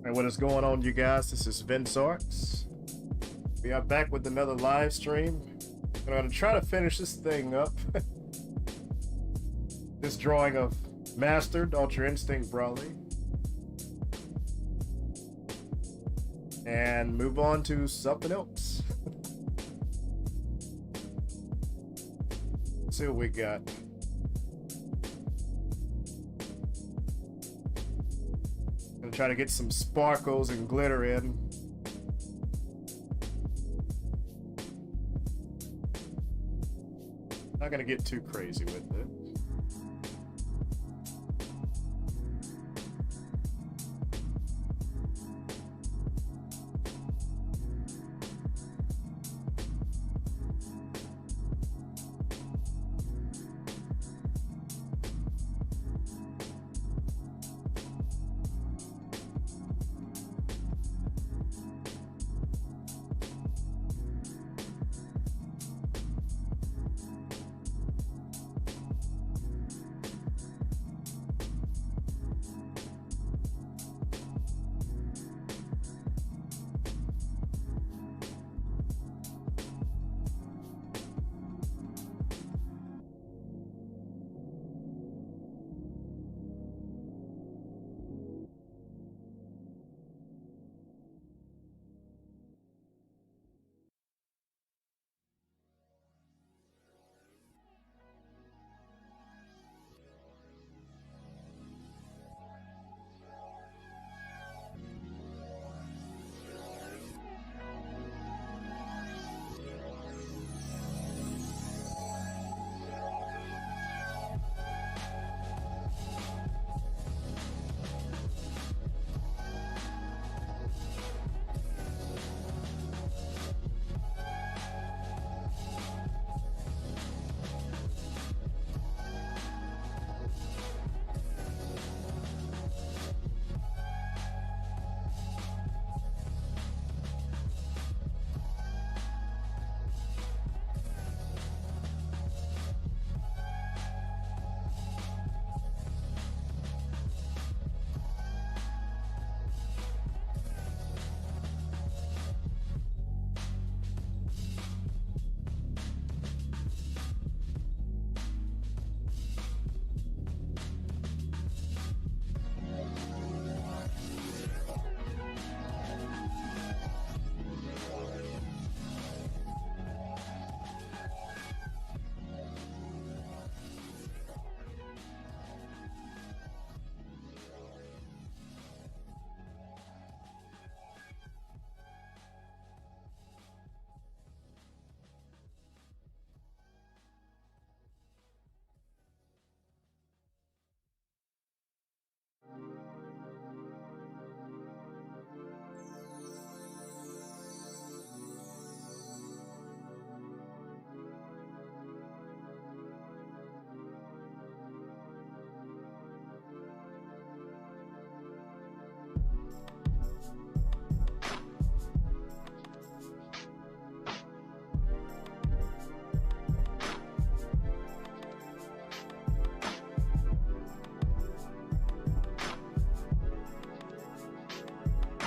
And what is going on, you guys? This is Artz. We are back with another live stream. I'm gonna try to finish this thing up. This drawing of Mastered Ultra Instinct Brawley. And move on to something else. Let's see what we got. Gonna try to get some sparkles and glitter in. Not gonna get too crazy with it.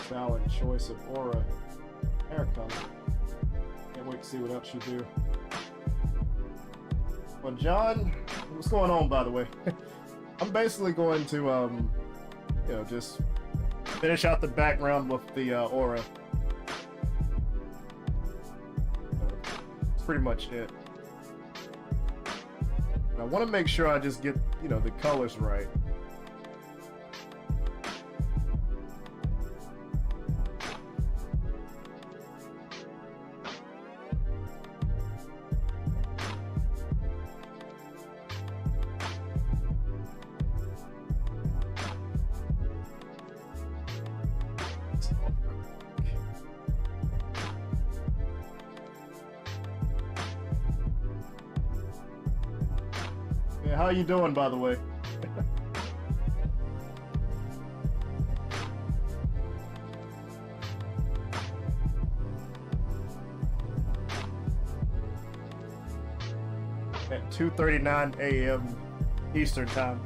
Valid choice of aura hair color. Can't wait to see what else you do. Well, John, what's going on, by the way? I'm basically going to, just finish out the background with the aura. That's pretty much it. I want to make sure I just get, the colors right. How you doing, by the way? At 2:39 a.m. Eastern time.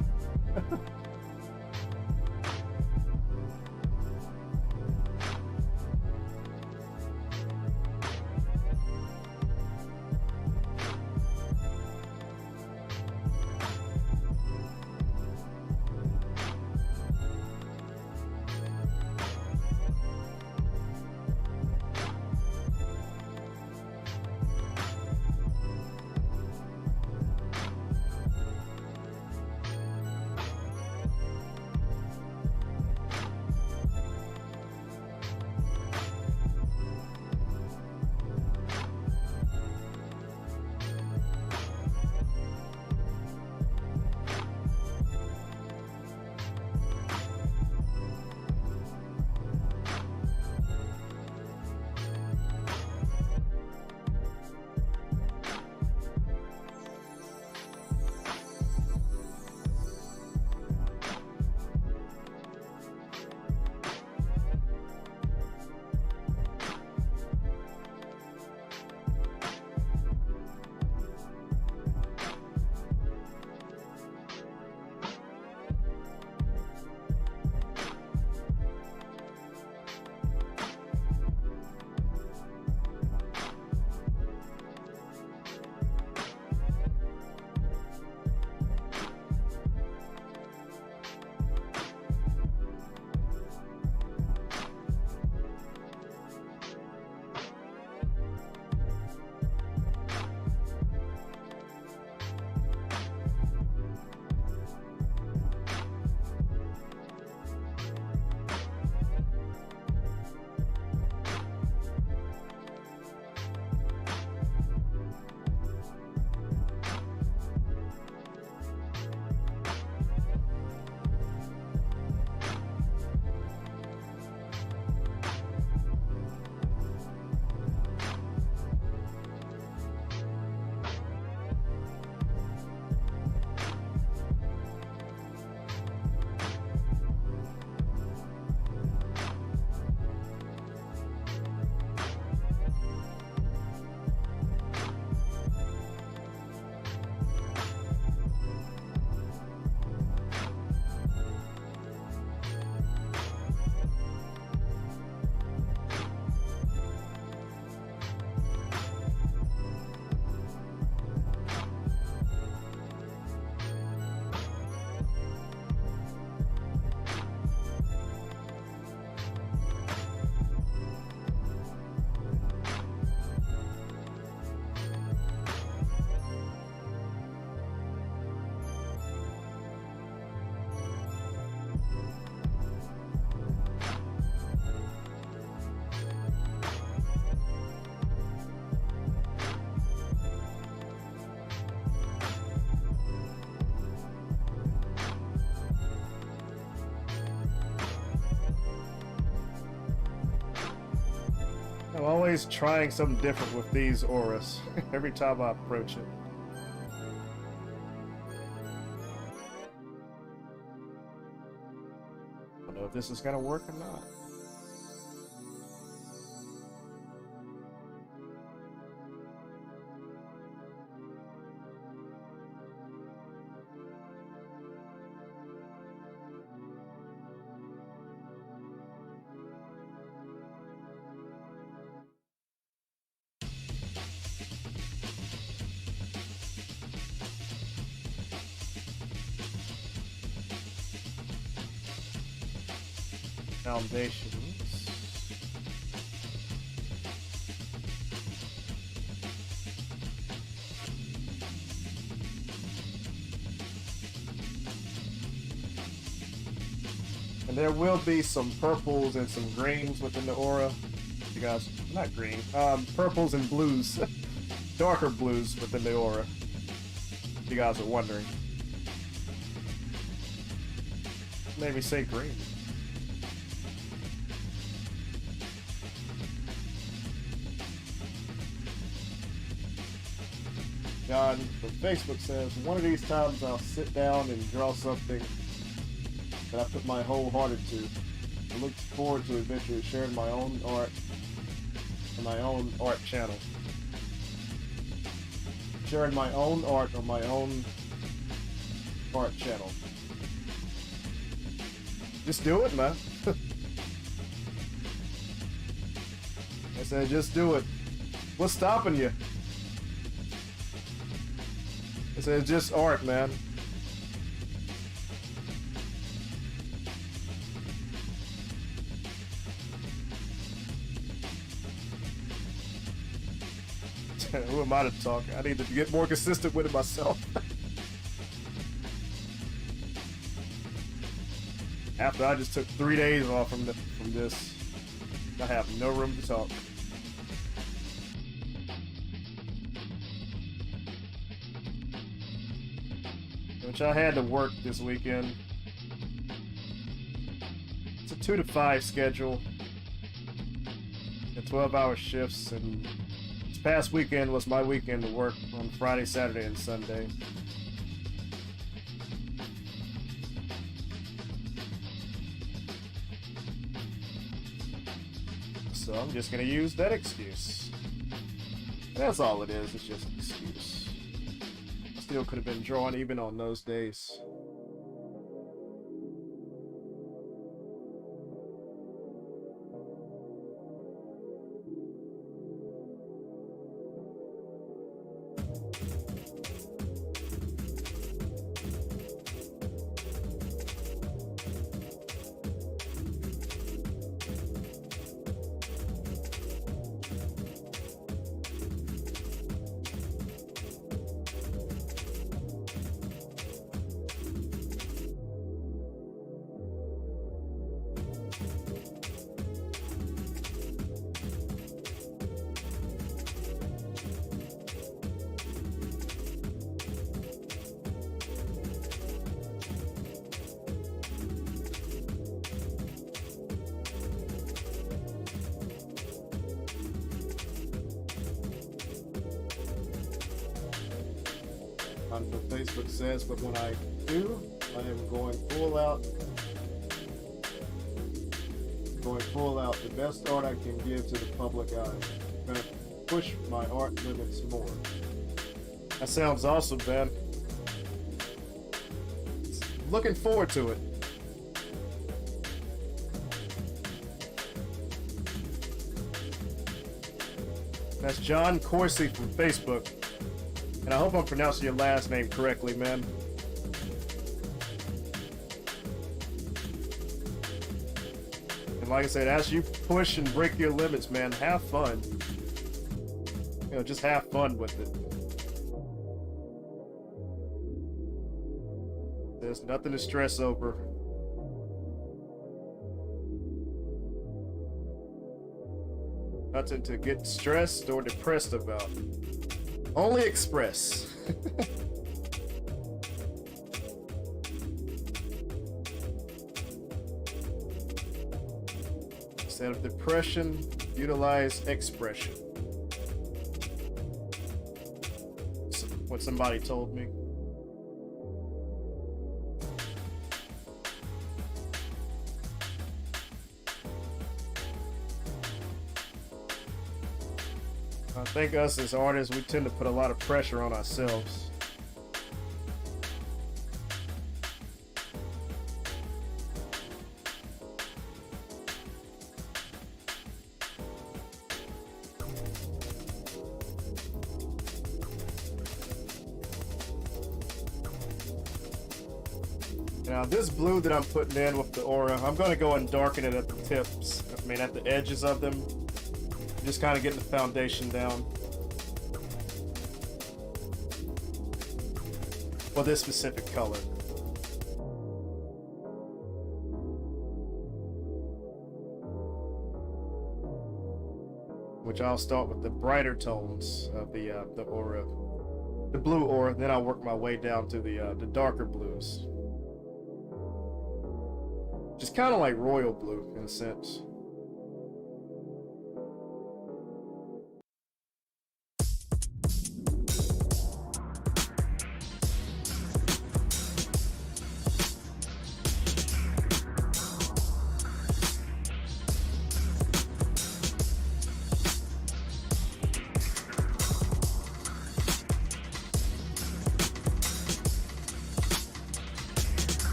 I'm always trying something different with these auras every time I approach it. I don't know if this is gonna work or not. Foundations. And there will be some purples and some greens within the aura. You guys, not green, purples and blues. Darker blues within the aura. If you guys are wondering. Maybe say green. John from Facebook says, one of these times I'll sit down and draw something that I put my whole heart into. I look forward to eventually sharing my own art on my own art channel. Sharing my own art on my own art channel. Just do it, man. I said, just do it. What's stopping you? It's just art, man. Who am I to talk? I need to get more consistent with it myself. After I just took 3 days off from this, I have no room to talk. Which I had to work this weekend. It's a 2 to 5 schedule. 12-hour shifts, and this past weekend was my weekend to work on Friday, Saturday, and Sunday. So I'm just gonna use that excuse. That's all it is, it's just an excuse. Still could have been drawn even on those days. On what Facebook says, but when I do, I am going full out. The best art I can give to the public eye. I'm gonna push my art limits more. That sounds awesome, man. Looking forward to it. That's John Corsi from Facebook. And I hope I'm pronouncing your last name correctly, man. And like I said, as you push and break your limits, man, have fun. You know, just have fun with it. There's nothing to stress over. Nothing to get stressed or depressed about. Only express. Instead of depression, utilize expression. What somebody told me. I think us as artists, we tend to put a lot of pressure on ourselves. Now this blue that I'm putting in with the aura, I'm going to go and darken it at the tips. I mean at the edges of them. Just kind of getting the foundation down. For this specific color. Which I'll start with the brighter tones of the aura. The blue aura, then I'll work my way down to the darker blues. Just kind of like royal blue in a sense.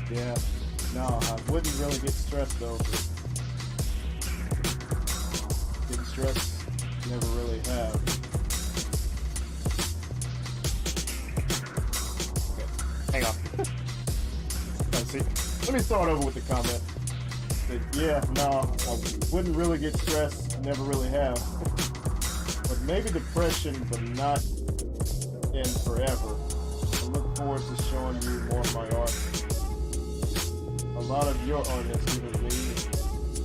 Yeah, no, I wouldn't really get stressed over it. Getting stressed, never really have. Okay, hang on. Let's see. Let me start over with the comment. Yeah, no, I wouldn't really get stressed, never really have. But maybe depression, but not in forever. I look forward to showing you more of my art. A lot of your art has given me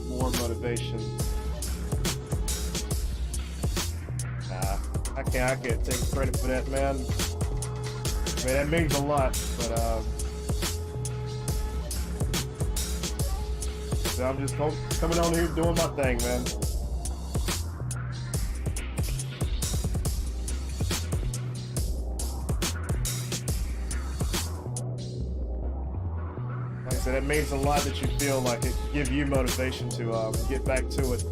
more motivation. Nah, I can't take credit for that, man. I mean, that means a lot, but so I'm just coming on here doing my thing, man. So that means a lot that you feel like it give you motivation to get back to it.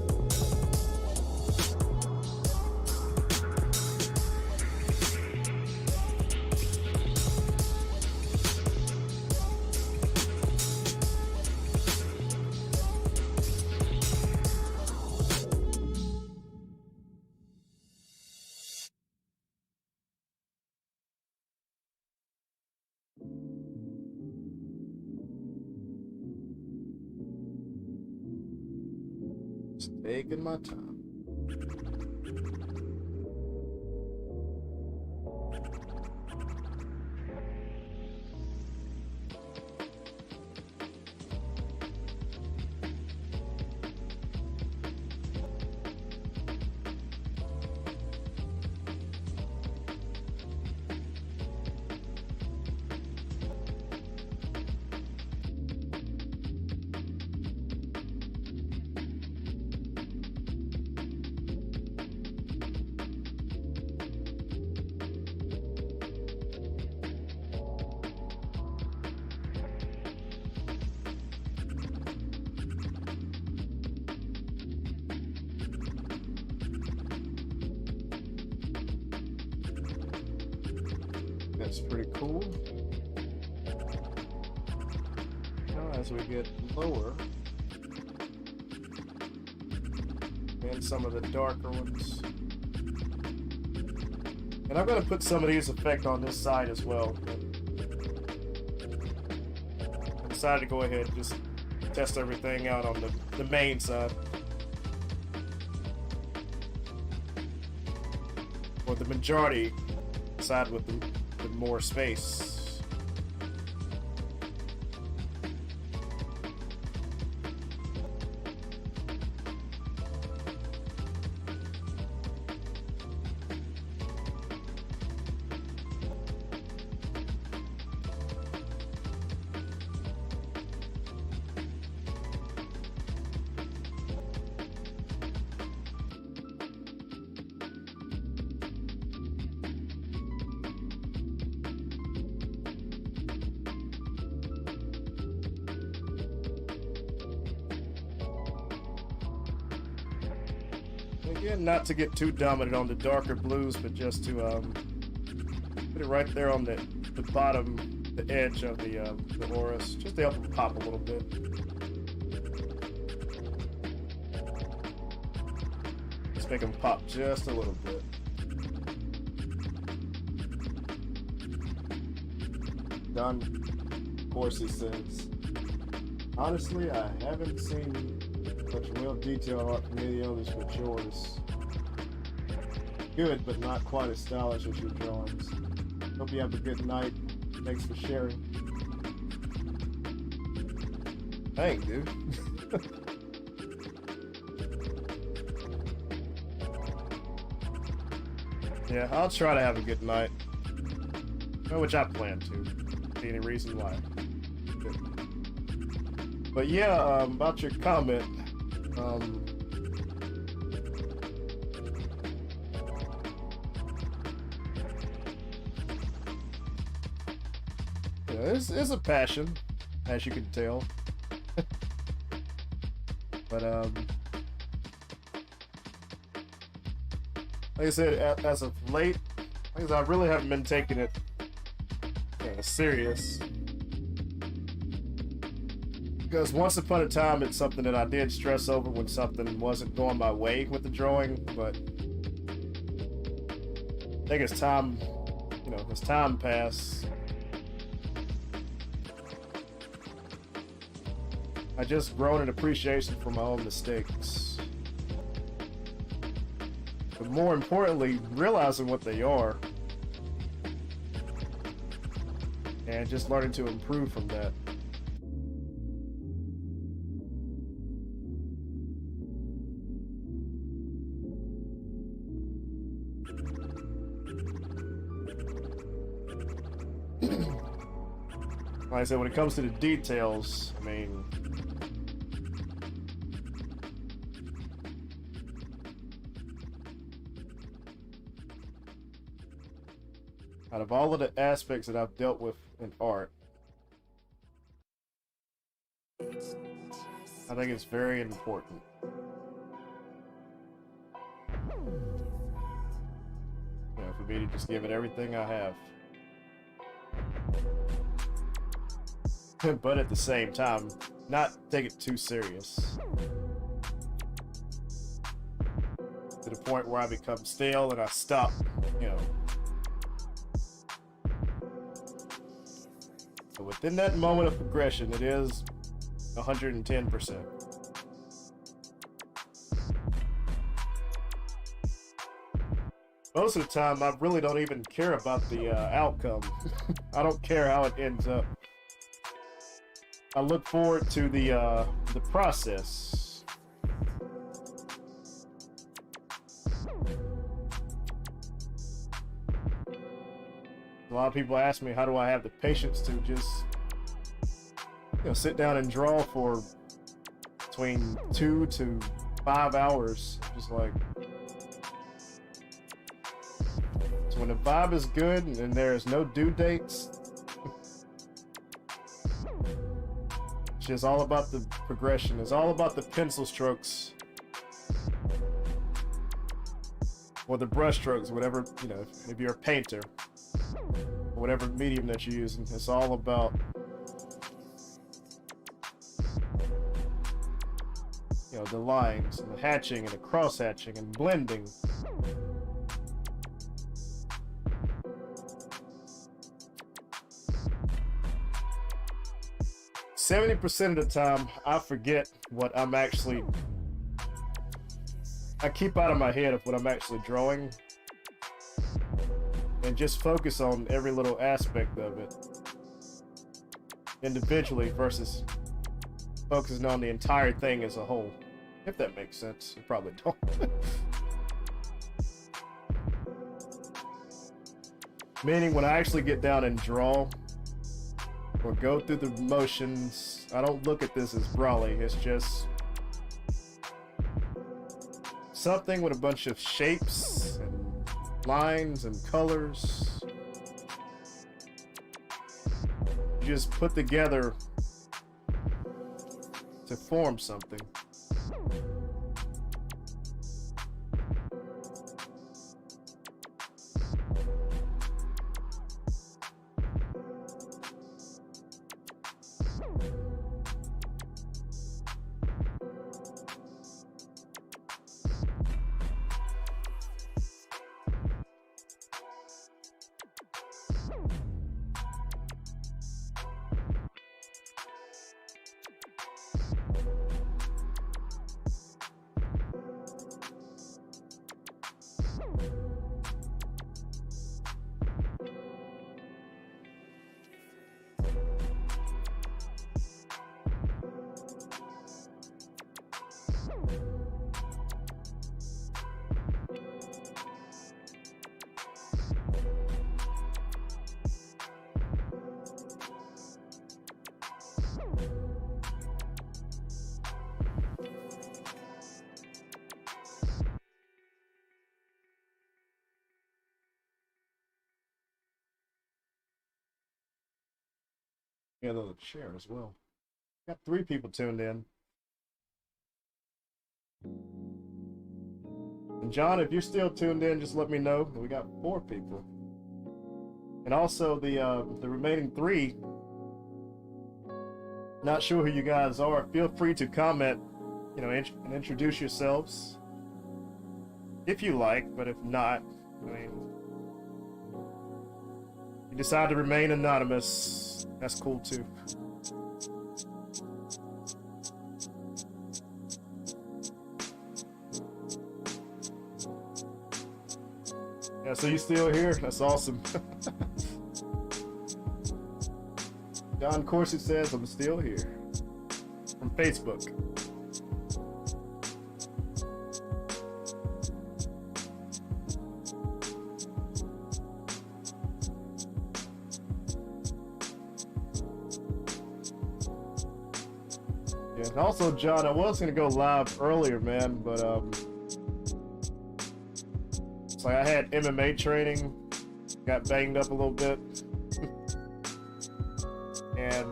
Just taking my time. That's pretty cool. Now as we get lower, and some of the darker ones, And I'm going to put some of these effects on this side as well. I decided to go ahead and just test everything out on the main side. Or the majority side with more space. Again, not to get too dominant on the darker blues, but just to put it right there on the bottom, the edge of the auras, just to help them pop a little bit. Just make them pop just a little bit. Done. Of course, he says. Honestly, I haven't seen such real detail art from any others but yours. Good, but not quite as stylish as your drawings. Hope you have a good night. Thanks for sharing. Thanks, dude. Yeah, I'll try to have a good night. Which I plan to. See any reason why. Good. But yeah, about your comment. Yeah, it's a passion, as you can tell. But like I said, as of late, I really haven't been taking it serious. Because once upon a time, it's something that I did stress over when something wasn't going my way with the drawing, but I think as time passed, I just grown an appreciation for my own mistakes. But more importantly, realizing what they are, and just learning to improve from that. Like I said, when it comes to the details, I mean, out of all of the aspects that I've dealt with in art, I think it's very important. For me to just give it everything I have. But at the same time, not take it too serious. To the point where I become stale and I stop, But within that moment of progression, it is 110%. Most of the time, I really don't even care about the outcome. I don't care how it ends up. I look forward to the process. A lot of people ask me, how do I have the patience to just, sit down and draw for between 2 to 5 hours, just like. So when the vibe is good and there's no due dates, it's just all about the progression. It's all about the pencil strokes or the brush strokes, whatever, if you're a painter, or whatever medium that you're using. It's all about, the lines and the hatching and the cross hatching and blending. 70% of the time, I forget what I'm actually... I keep out of my head of what I'm actually drawing. And just focus on every little aspect of it. Individually versus focusing on the entire thing as a whole. If that makes sense. It probably don't. Meaning when I actually get down and draw or go through the motions, I don't look at this as brawly. It's just something with a bunch of shapes and lines and colors. You just put together to form something. Yeah, the chair as well. Got 3 people tuned in. And John, if you're still tuned in, just let me know. We got 4 people. And also the remaining 3. Not sure who you guys are. Feel free to comment, you know, and introduce yourselves if you like. But if not, I mean, you decide to remain anonymous. That's cool too. Yeah, so you still here? That's awesome. John Corsi says I'm still here. From Facebook. And also, John, I was gonna go live earlier, man, but it's like I had MMA training, got banged up a little bit, and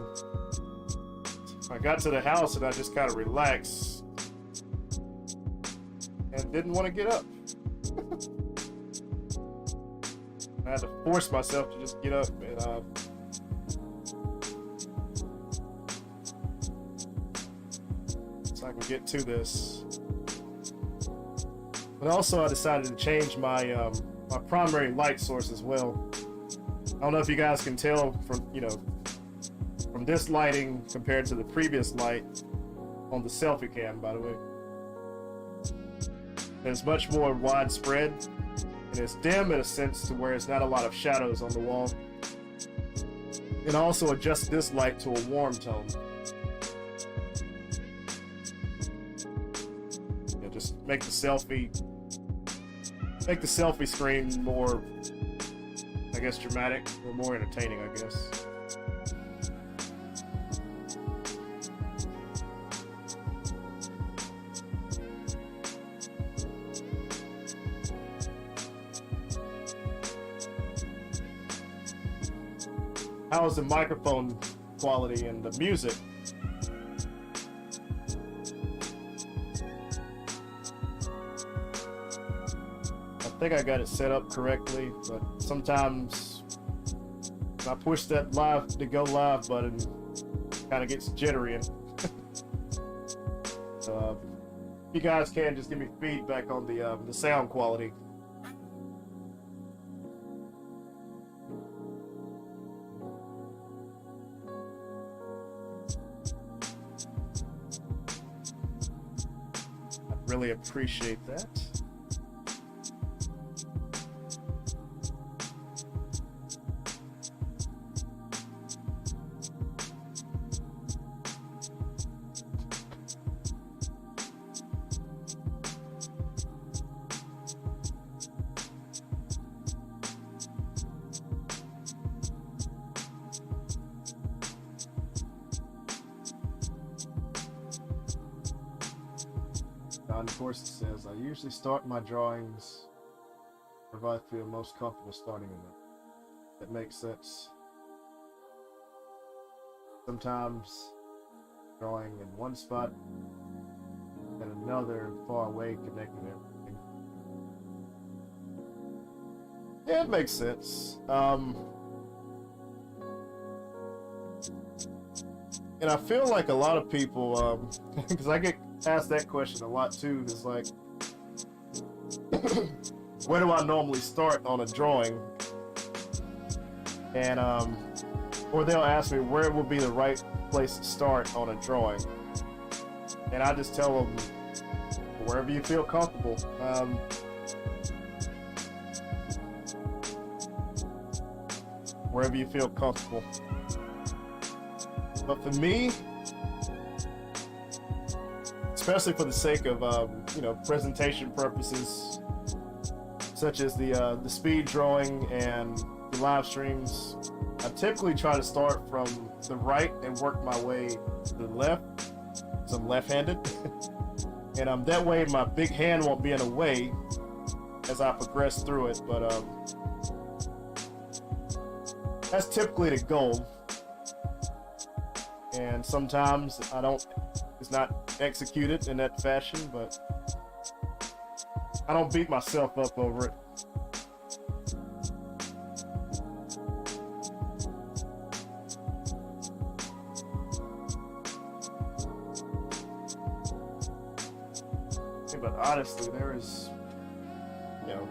I got to the house and I just kind of relaxed and didn't want to get up. I had to force myself to just get up, and I can get to this. But also I decided to change my my primary light source as well. I don't know if you guys can tell from, you know, from this lighting compared to the previous light on the selfie cam, by the way. It's much more widespread, and it's dim in a sense to where it's not a lot of shadows on the wall. And also adjust this light to a warm tone. Just make the selfie screen more, I guess, dramatic or more entertaining, I guess. How is the microphone quality and the music? I think I got it set up correctly, but sometimes when I push that live to go live button, it kind of gets jittery. And so, if you guys can just give me feedback on the sound quality. really appreciate that. And of course it says, I usually start my drawings wherever I feel most comfortable starting in them. That makes sense. Sometimes drawing in one spot and another far away, connecting everything. Yeah, it makes sense. And I feel like a lot of people, because I get asked that question a lot too, is like, where do I normally start on a drawing? And or they'll ask me where would be the right place to start on a drawing, and I just tell them wherever you feel comfortable. Wherever you feel comfortable. But for me, especially for the sake of you know, presentation purposes, such as the speed drawing and the live streams, I typically try to start from the right and work my way to the left, because I'm left-handed. And that way my big hand won't be in the way as I progress through it. But that's typically the goal. And sometimes it's not executed in that fashion, but I don't beat myself up over it. But honestly, there is, you know,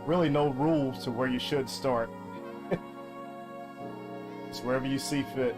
really no rules to where you should start. It's wherever you see fit.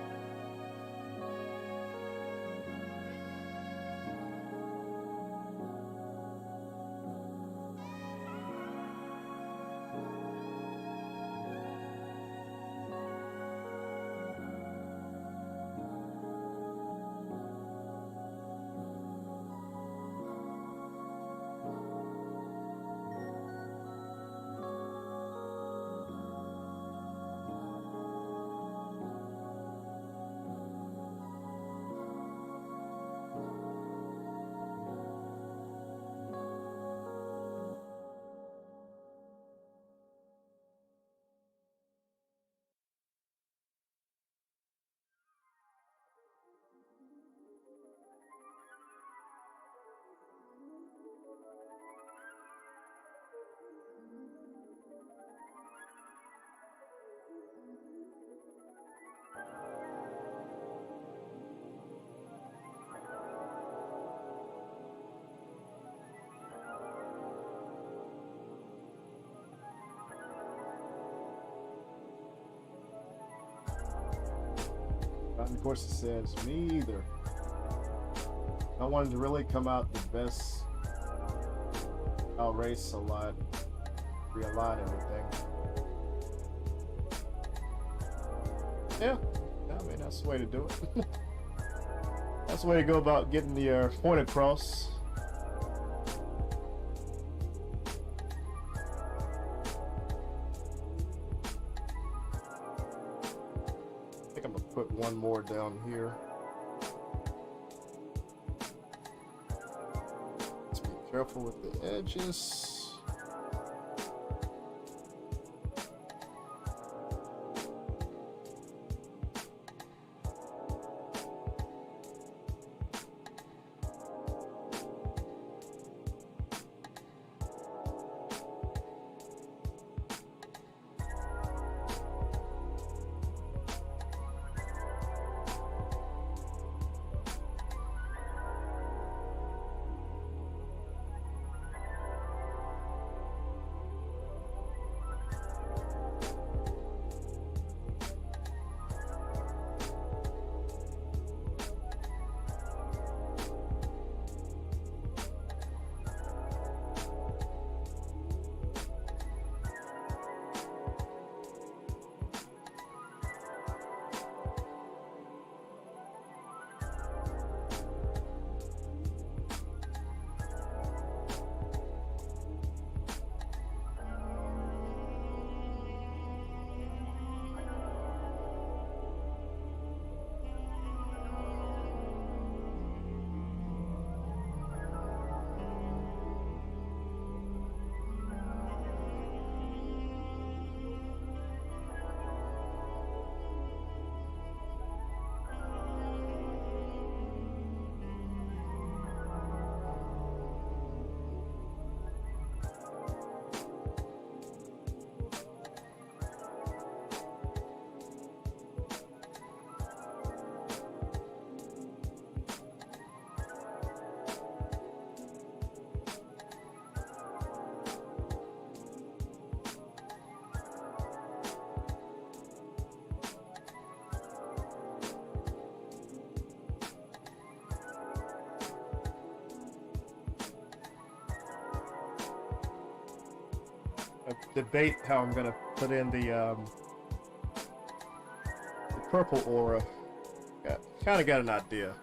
And of course it says, me either. I wanted to really come out the best. I'll race a lot, realign everything. Yeah, I mean, that's the way to do it. That's the way to go about getting the point across. I think I'm gonna put one more down here. Let's be careful with the edges. debate how I'm gonna put in the purple aura. Kind of got an idea.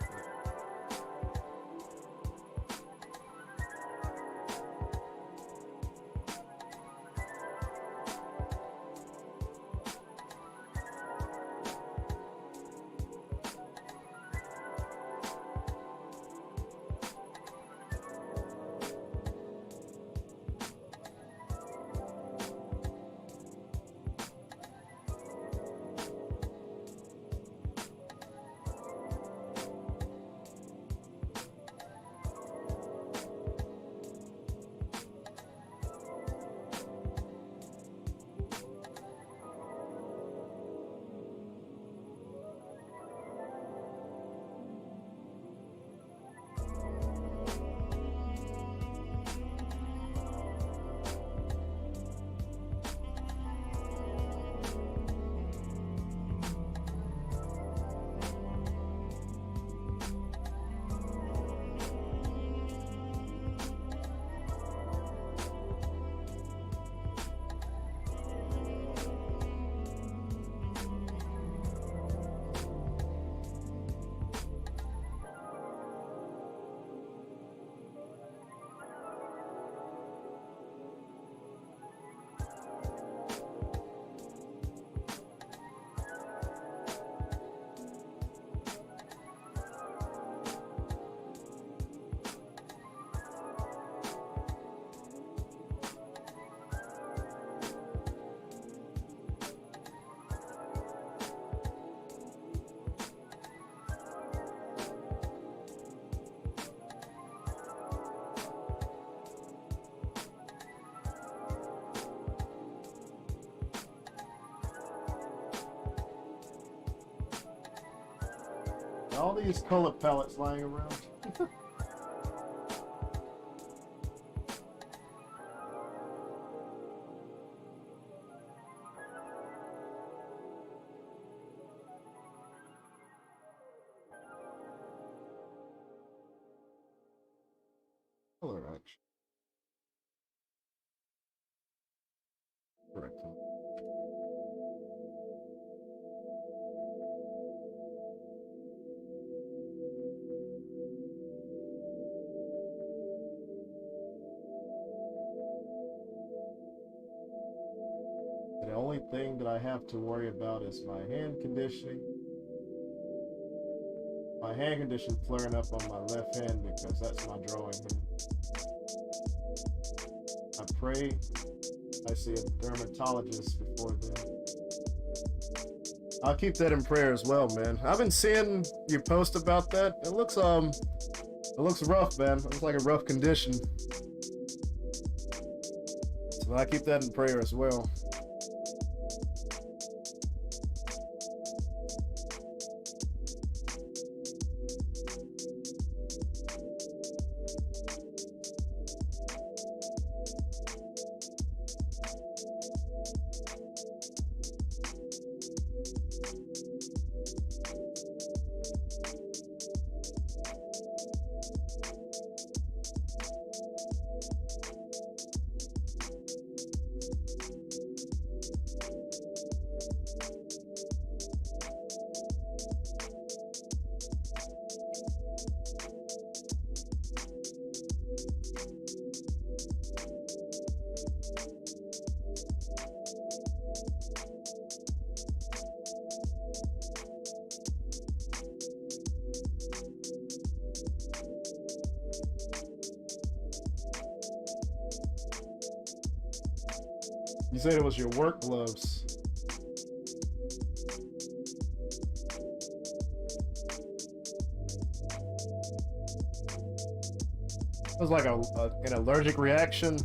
All these color palettes lying around. Color action. Correct. The only thing that I have to worry about is my hand conditioning. My hand condition flaring up on my left hand because that's my drawing hand. I pray I see a dermatologist before then. I'll keep that in prayer as well, man. I've been seeing you post about that. It looks rough, man. It looks like a rough condition. So I keep that in prayer as well. You said it was your work gloves. It was like an allergic reaction.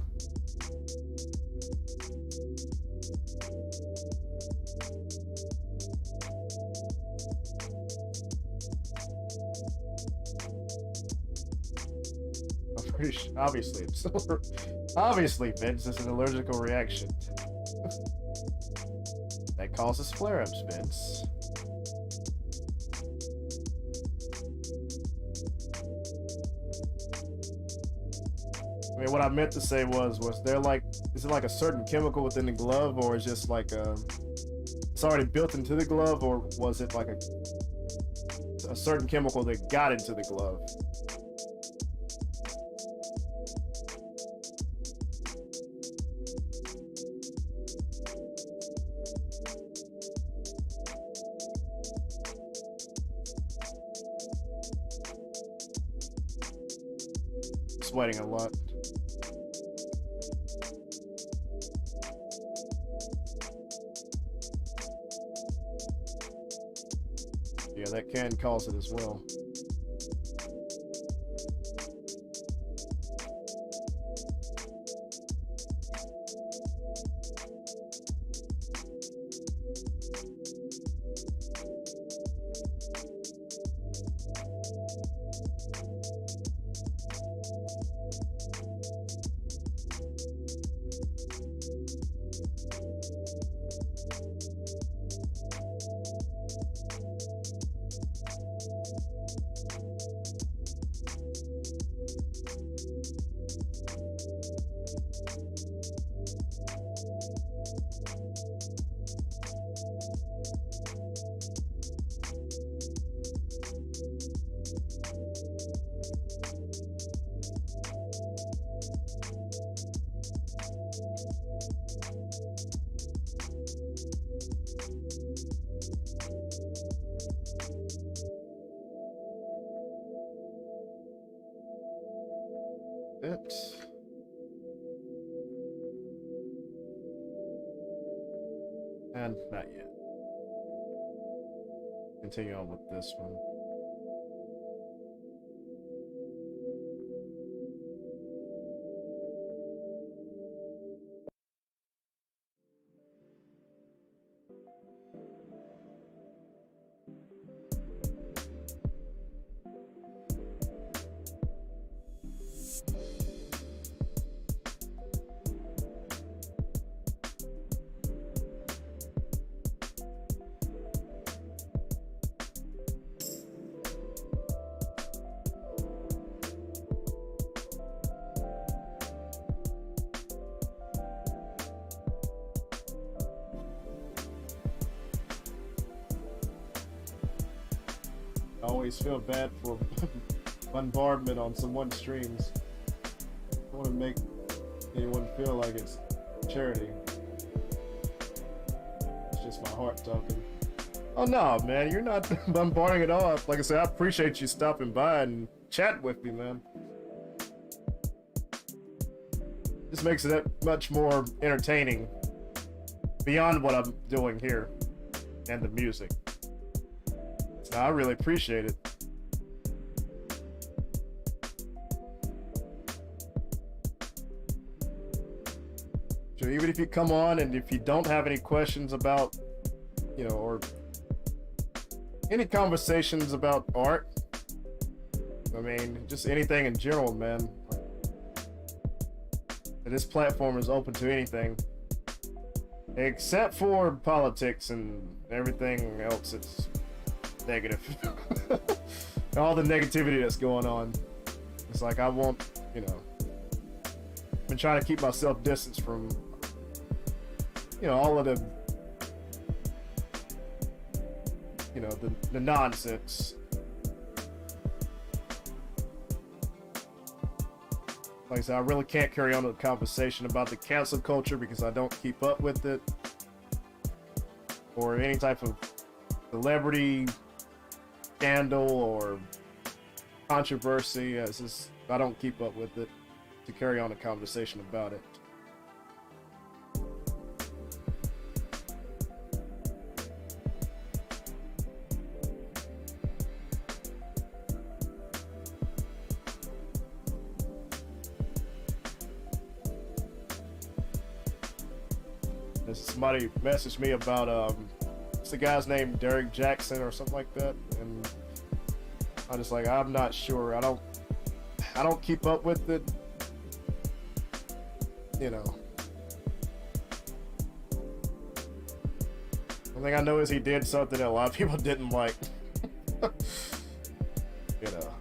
I'm pretty sure, obviously, obviously, Vince, it's an allergical reaction. That causes flare-ups, Vince. I mean, what I meant to say was there like, is it like a certain chemical within the glove, or is just like it's already built into the glove, or was it like a certain chemical that got into the glove? Sweating a lot. Yeah, that can cause it as well. And not yet. Continue on with this one. I always feel bad for bombardment on someone's streams. I don't want to make anyone feel like it's charity. It's just my heart talking. Oh no, man, you're not bombarding at all. Like I said, I appreciate you stopping by and chatting with me, man. This makes it that much more entertaining beyond what I'm doing here and the music. So I really appreciate it. So even if you come on and if you don't have any questions about, you know, or any conversations about art, I mean, just anything in general, man. This platform is open to anything, except for politics and everything else that's negative. All the negativity that's going on. It's like I won't, you know, I've been trying to keep myself distanced from, you know, all of the, you know, the nonsense. Like I said, I really can't carry on with a conversation about the cancel culture because I don't keep up with it, or any type of celebrity scandal or controversy. It's just, I don't keep up with it to carry on a conversation about it. Somebody messaged me about what's the guy's name, Derek Jackson or something like that, and I'm just like, I'm not sure. I don't keep up with it, you know. One thing I know is he did something that a lot of people didn't like. You know.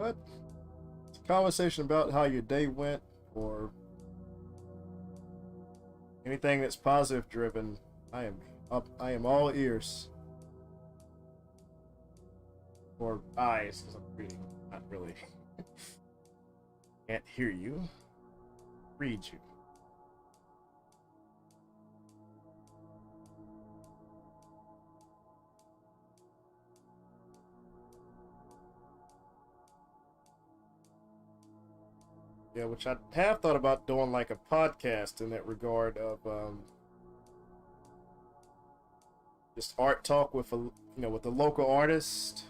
But it's a conversation about how your day went, or anything that's positive driven. I am up. I am all ears. Or eyes, because I'm reading. Not really. Can't hear you. Read you. Yeah, which I have thought about doing like a podcast in that regard of just art talk with with a local artist,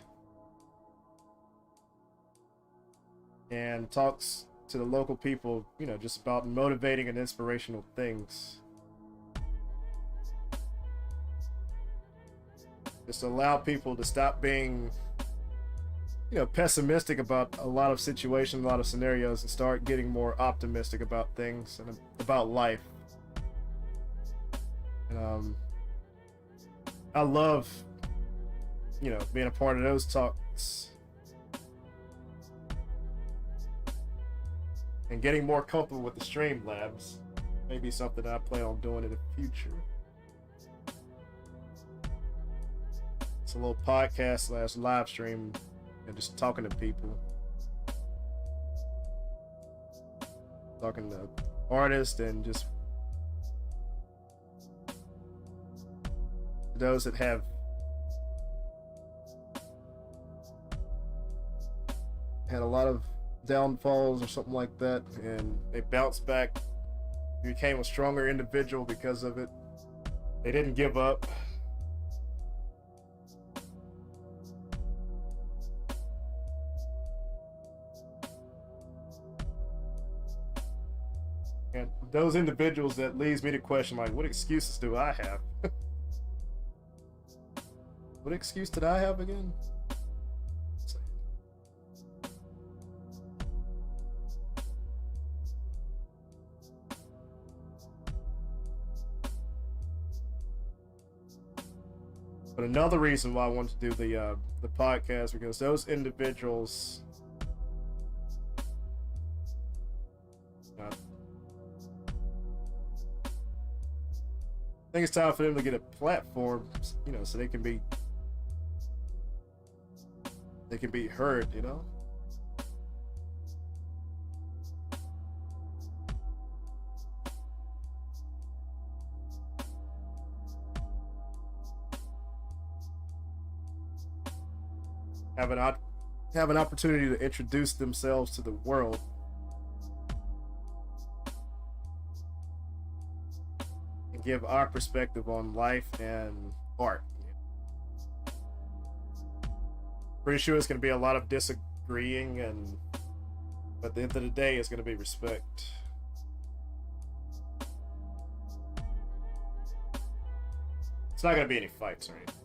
and talks to the local people, just about motivating and inspirational things. Just allow people to stop being pessimistic about a lot of situations, a lot of scenarios, and start getting more optimistic about things and about life. And I love, being a part of those talks and getting more comfortable with the Streamlabs. Maybe something I plan on doing in the future. It's a little podcast / live stream. And just talking to people, talking to artists, and just those that have had a lot of downfalls or something like that, and they bounced back, became a stronger individual because of it. They didn't give up. And those individuals, that leads me to question, like, what excuses do I have? What excuse did I have again? But another reason why I wanted to do the podcast, because those individuals I think it's time for them to get a platform, so they can be heard, have an opportunity to introduce themselves to the world. Give our perspective on life and art. Pretty sure it's going to be a lot of disagreeing, but at the end of the day, it's going to be respect. It's not going to be any fights or anything.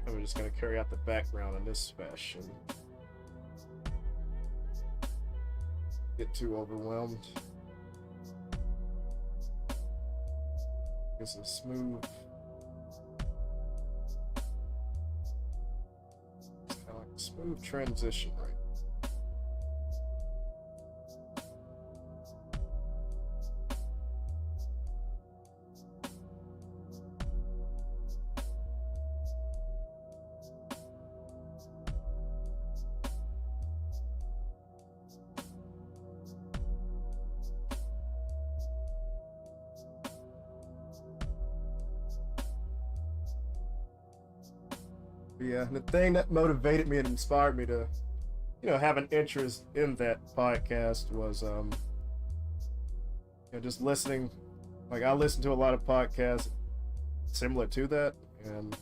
I'm just going to carry out the background in this fashion. Get too overwhelmed. It's a smooth. It's kind of like a smooth transition, right? Yeah, and the thing that motivated me and inspired me to, have an interest in that podcast was, just listening. Like, I listen to a lot of podcasts similar to that, and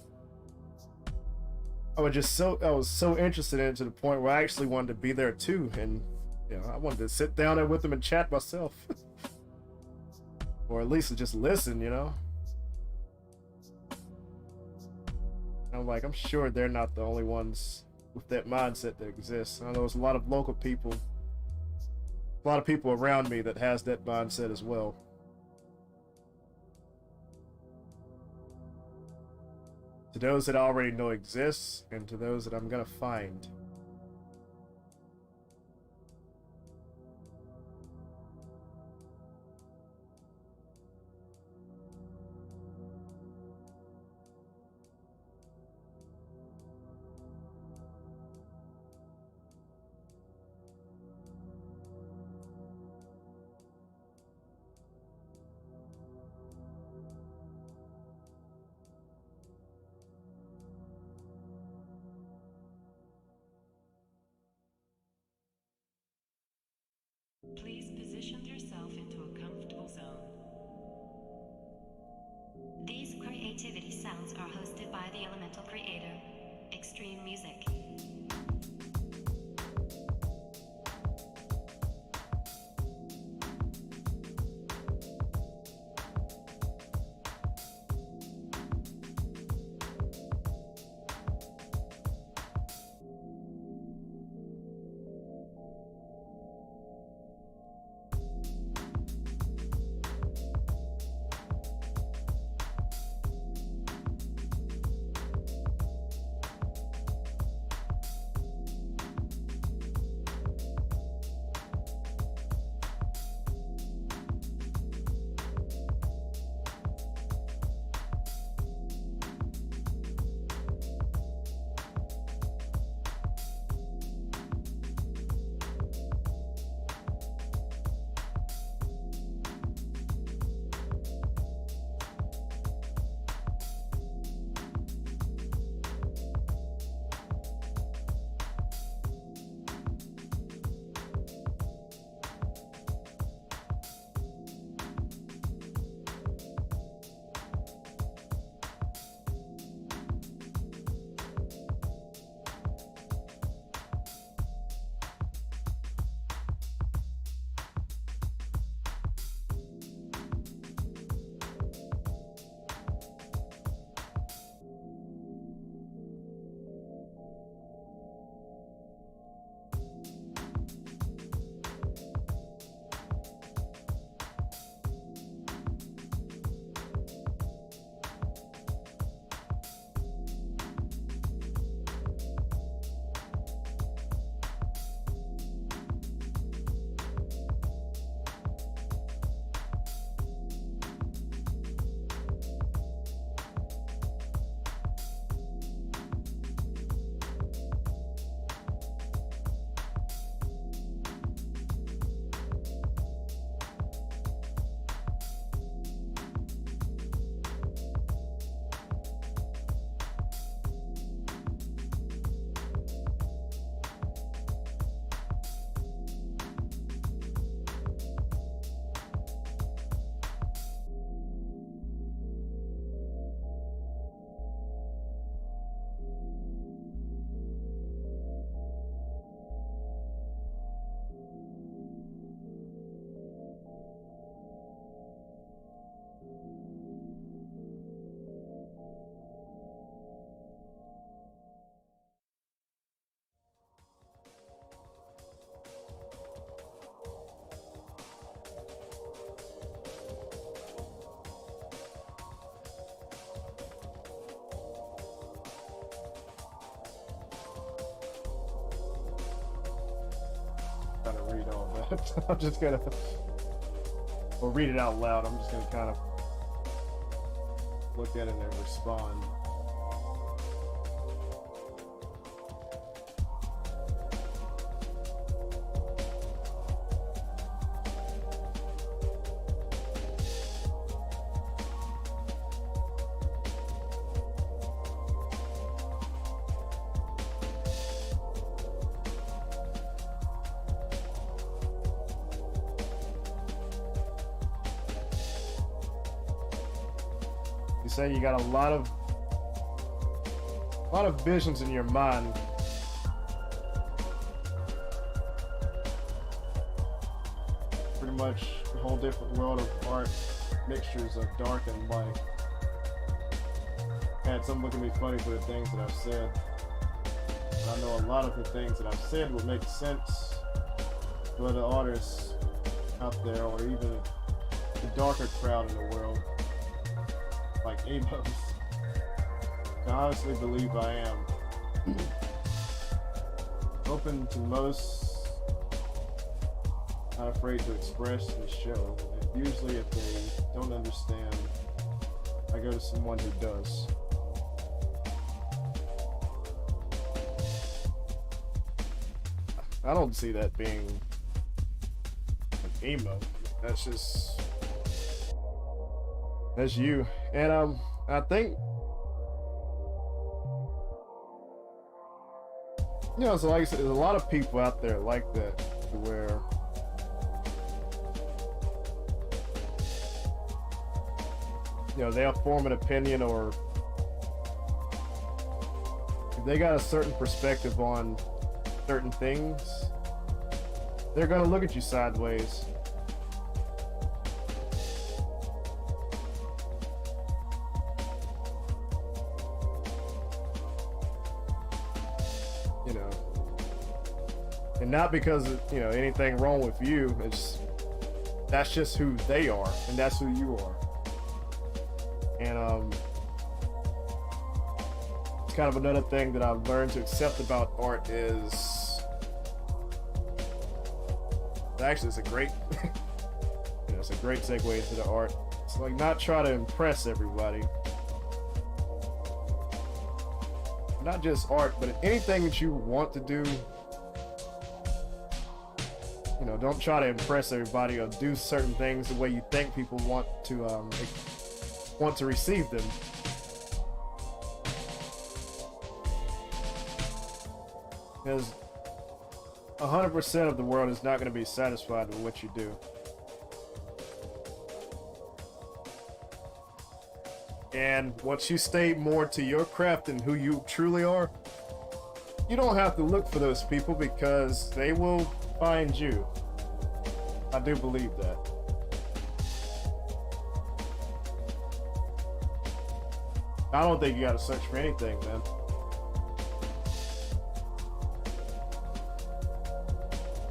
I was so interested in it to the point where I actually wanted to be there too, and I wanted to sit down there with them and chat myself. Or at least just listen, you know? I'm like, I'm sure they're not the only ones with that mindset that exists. I know there's a lot of local people, a lot of people around me that has that mindset as well. To those that I already know exists, and to those that I'm gonna find. Please position yourself into a comfortable zone. These creativity sounds are hosted by the elemental creator, Extreme Music. Trying to read all that. I'm just gonna, or read it out loud. I'm just gonna kind of look at it and respond. You say you got a lot of visions in your mind. Pretty much a whole different world of art mixtures of dark and light. Had some look at me funny for the things that I've said. But I know a lot of the things that I've said will make sense to other artists out there, or even the darker crowd in the world, like emos. I honestly believe I am open to most, not afraid to express and show. And usually if they don't understand, I go to someone who does. I don't see that being an emo. That's you. And I think, you know, so like I said, there's a lot of people out there like that, to where you know, they'll form an opinion, or if they got a certain perspective on certain things, they're gonna look at you sideways. You know, and not because of, you know, anything wrong with you. That's just who they are, and that's who you are. And it's kind of another thing that I've learned to accept about art is, actually, it's a great, you know, it's a great segue into the art. It's like, not try to impress everybody. Not just art, but anything that you want to do. You know, don't try to impress everybody or do certain things the way you think people want to receive them. Because 100% of the world is not going to be satisfied with what you do. And once you stay more to your craft and who you truly are, you don't have to look for those people, because they will find you. I do believe that. I don't think you gotta search for anything, man.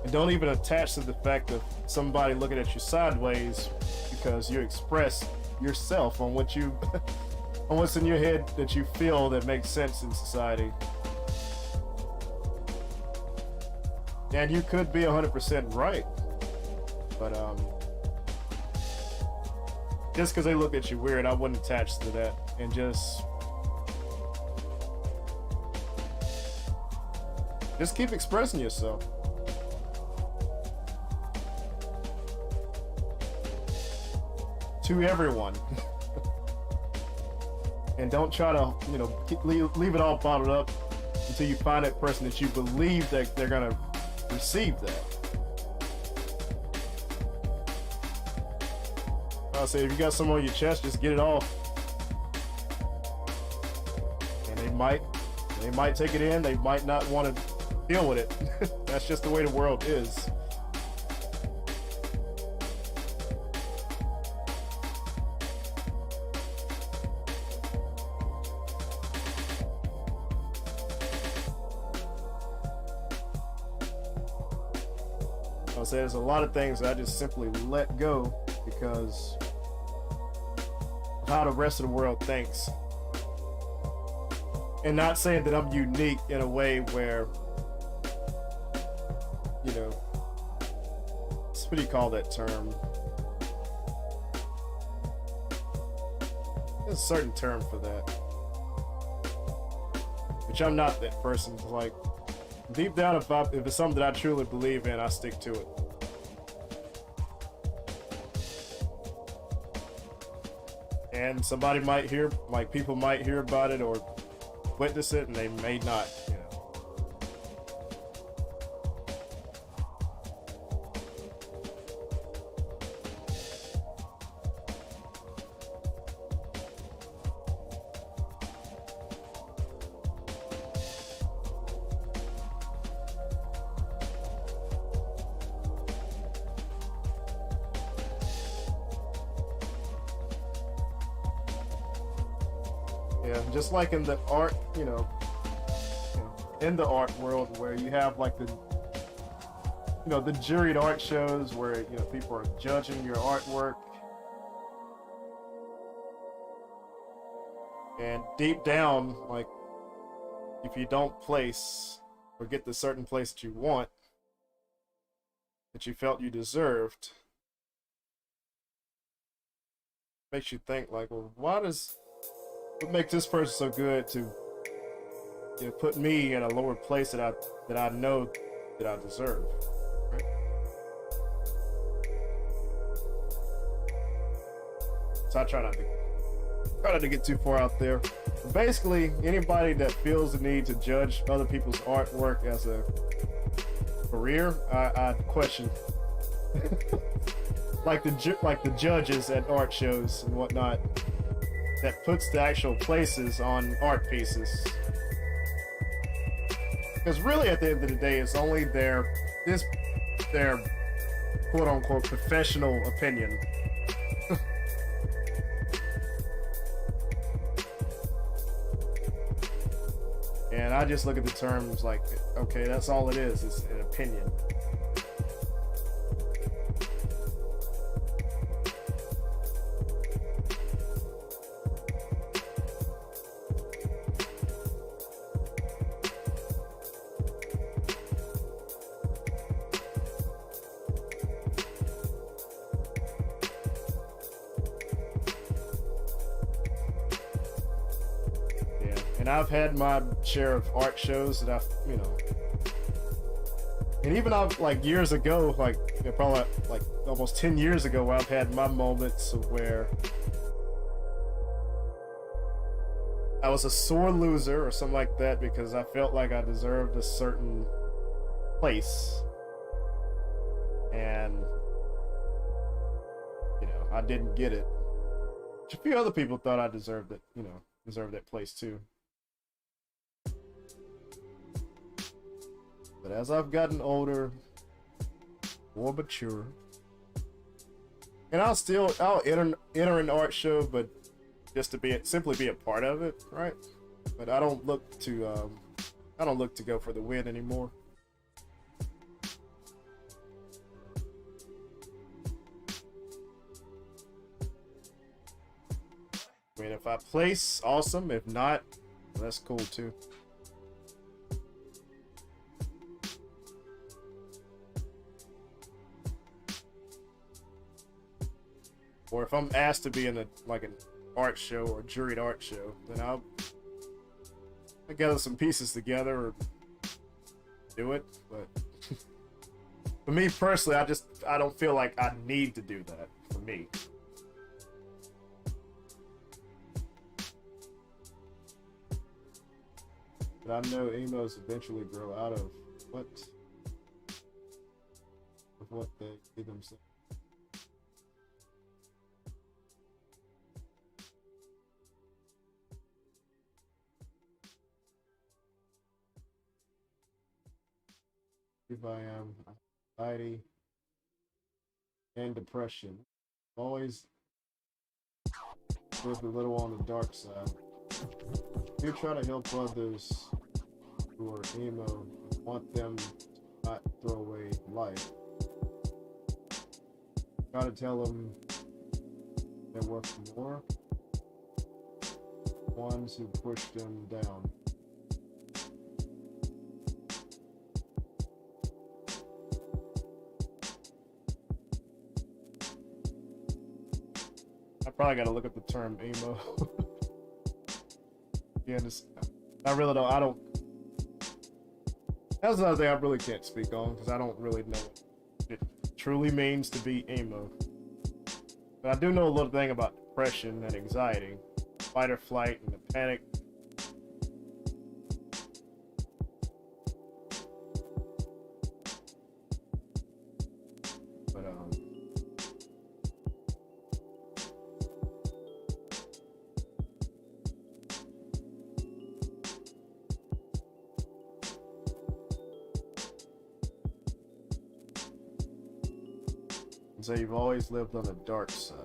And don't even attach to the fact of somebody looking at you sideways because you express yourself on what you on what's in your head that you feel that makes sense in society. And you could be 100% right, but just because they look at you weird, I wouldn't attach to that, and just keep expressing yourself. To everyone. And don't try to, you know, leave it all bottled up until you find that person that you believe that they're gonna receive that. I'll say, if you got something on your chest, just get it off. And they might take it in, they might not want to deal with it. That's just the way the world is. I'll say there's a lot of things that I just simply let go because of how the rest of the world thinks. And not saying that I'm unique in a way where, you know, what do you call that term? There's a certain term for that. Which I'm not that person. Like, deep down, if it's something that I truly believe in, I stick to it. And somebody might hear, like, people might hear about it or witness it, and they may not, you know. Yeah, just like in the art, in the art world where you have like the juried art shows where people are judging your artwork, and deep down, like, if you don't place or get the certain place that you want, that you felt you deserved, makes you think like, well, what makes this person so good to put me in a lower place that I know that I deserve, right? So I try not to get too far out there. But basically, anybody that feels the need to judge other people's artwork as a career, I question. like the judges at art shows and whatnot that puts the actual places on art pieces. Because really, at the end of the day, it's only their quote-unquote professional opinion. And I just look at the terms like, okay, that's all it is. It's an opinion. I've had my share of art shows that and even like years ago, like probably like almost 10 years ago, where I've had my moments where I was a sore loser or something like that because I felt like I deserved a certain place, and I didn't get it. A few other people thought I deserved it, deserved that place too. But as I've gotten older, more mature, and I'll enter an art show, but just to simply be a part of it, right? But I don't look to go for the win anymore. I mean, if I place, awesome. If not, that's cool too. Or if I'm asked to be in an art show or juried art show, then I gather some pieces together or do it. But for me personally, I don't feel like I need to do that for me. But I know emos eventually grow out of what they give themselves. If I am anxiety and depression, always live a little on the dark side. Do try to help others who are emo and want them to not throw away life. Try to tell them they're worth more. Ones who push them down. I probably gotta look up the term emo. Yeah, I really don't. That's another thing I really can't speak on because I don't really know what it truly means to be emo. But I do know a little thing about depression and anxiety, fight or flight, and the panic. But so you've always lived on the dark side.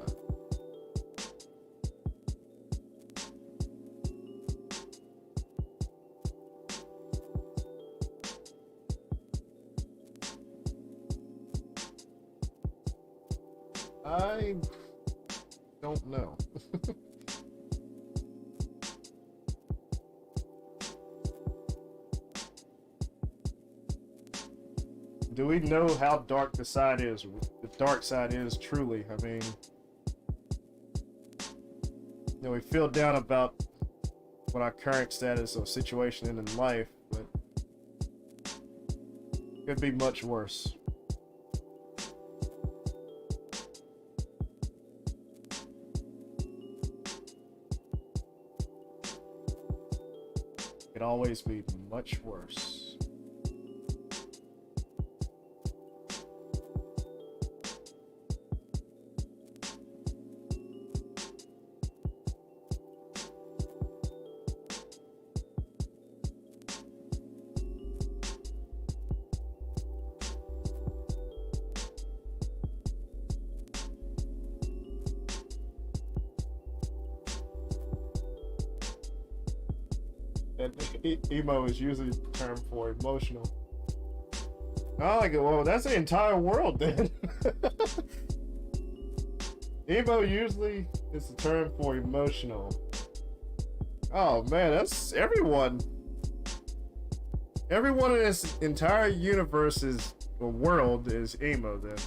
I don't know. Do we know how dark the side is? The dark side is truly. I mean, we feel down about what our current status or situation in life, but it could be much worse. It could always be much worse. And emo is usually the term for emotional. I like it. Well, that's the entire world then. Emo usually is the term for emotional. Oh man, that's everyone. Everyone in this entire universe is, or world is emo then.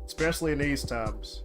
Especially in these times.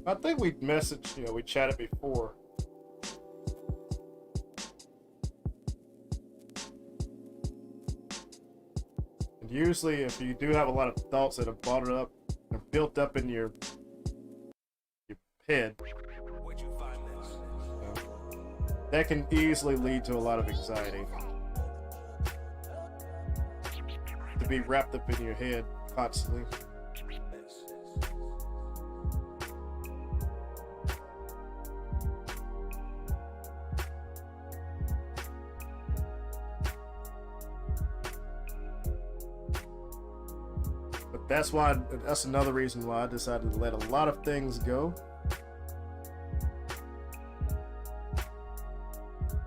I think we messaged, we chatted before. And usually, if you do have a lot of thoughts that have bottled up or built up in your head, that can easily lead to a lot of anxiety. To be wrapped up in your head constantly. That's another reason why I decided to let a lot of things go.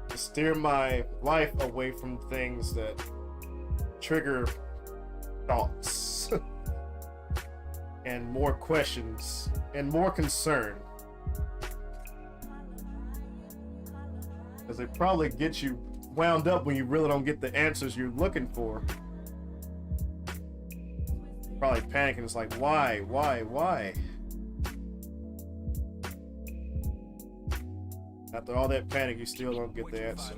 To steer my life away from things that trigger thoughts and more questions and more concern. Because they probably get you wound up when you really don't get the answers you're looking for. Probably panicking. It's like, why? After all that panic, you still don't get the answer.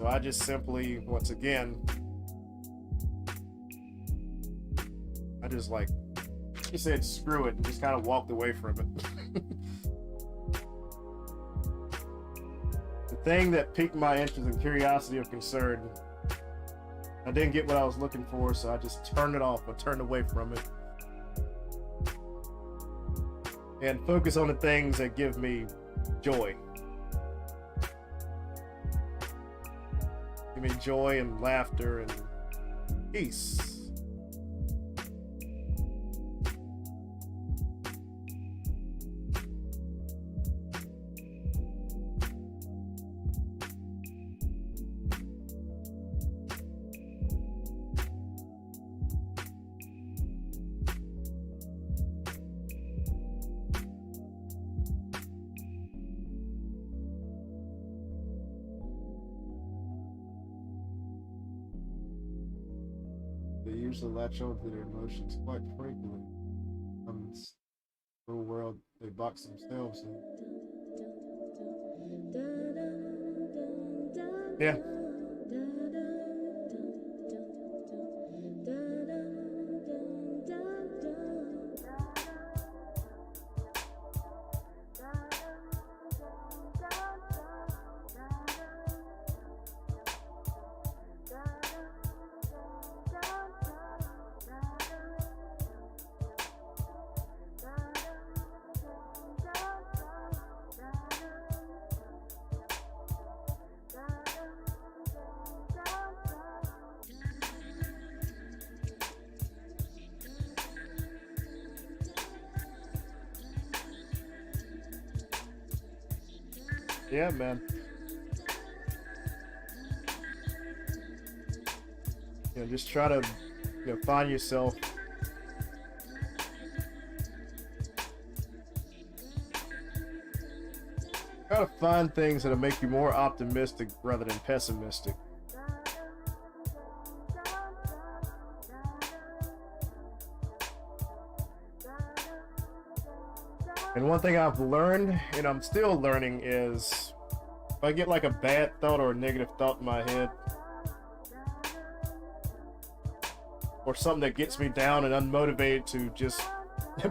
So I just simply, once again, you said screw it and just kind of walked away from it. The thing that piqued my interest and curiosity or concern, I didn't get what I was looking for, so I just turned it off or turned away from it. And focus on the things that give me joy. Give me joy and laughter and peace. usually latch on to their emotions quite frequently. In this real world, they box themselves in. Yeah. Yeah, man. Just try to, find yourself. Try to find things that'll make you more optimistic rather than pessimistic. And one thing I've learned, and I'm still learning, is if I get like a bad thought or a negative thought in my head, or something that gets me down and unmotivated to just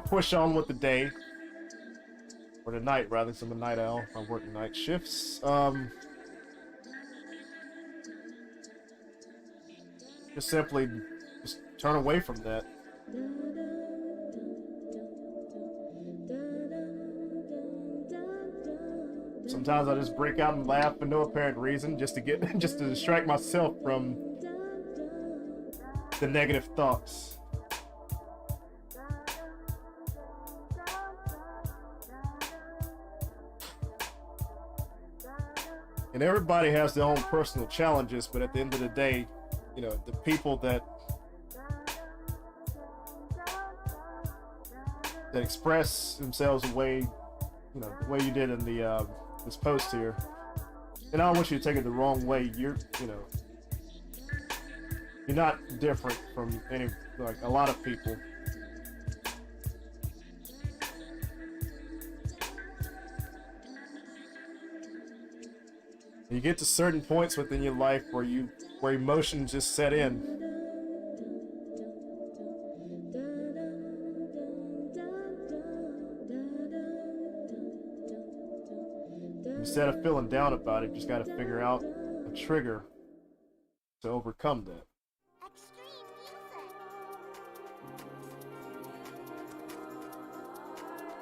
push on with the day, or the night rather, because I'm a night owl, I work night shifts, just simply just turn away from that. Sometimes I just break out and laugh for no apparent reason, just to distract myself from the negative thoughts. And everybody has their own personal challenges, but at the end of the day, the people that express themselves the way, the way you did in the this post here, and I don't want you to take it the wrong way. You're not different from a lot of people. You get to certain points within your life where emotions just set in. Instead of feeling down about it, you just got to figure out a trigger to overcome that.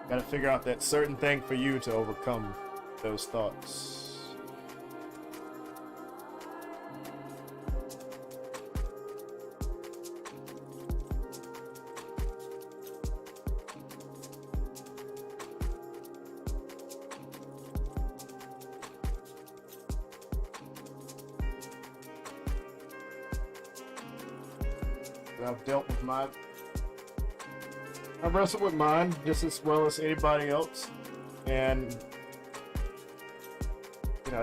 Got to figure out that certain thing for you to overcome those thoughts. I've wrestled with mine just as well as anybody else, and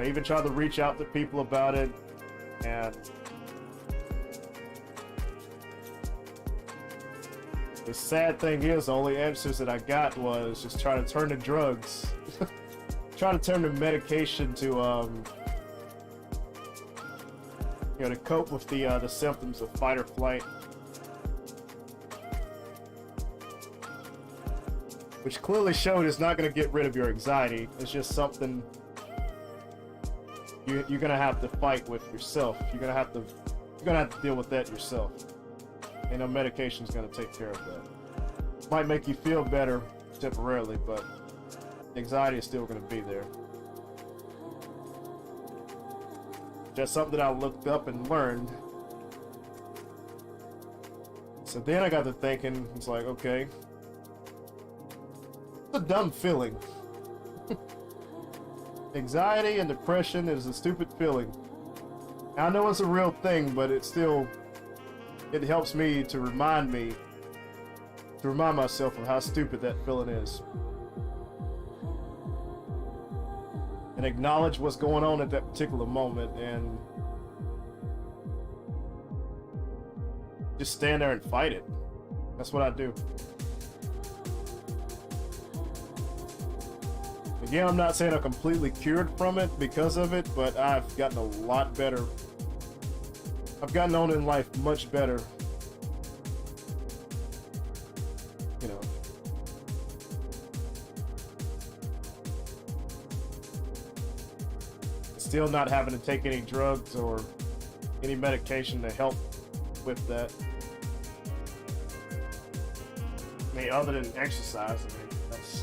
even tried to reach out to people about it, and the sad thing is the only answers that I got was just try to turn to drugs, try to turn to medication to to cope with the symptoms of fight or flight. Which clearly showed it's not going to get rid of your anxiety. It's just something you're going to have to fight with yourself. You're going to have to deal with that yourself. And no medication's going to take care of that. Might make you feel better temporarily, but anxiety is still going to be there. Just something that I looked up and learned. So then I got to thinking, it's like, okay, a dumb feeling. Anxiety and depression is a stupid feeling. I know it's a real thing, but it helps me to remind myself of how stupid that feeling is. And acknowledge what's going on at that particular moment, and just stand there and fight it. That's what I do. Again, I'm not saying I'm completely cured from it because of it, but I've gotten a lot better. I've gotten on in life much better. You know. Still not having to take any drugs or any medication to help with that. I mean, other than exercise, I mean, that's...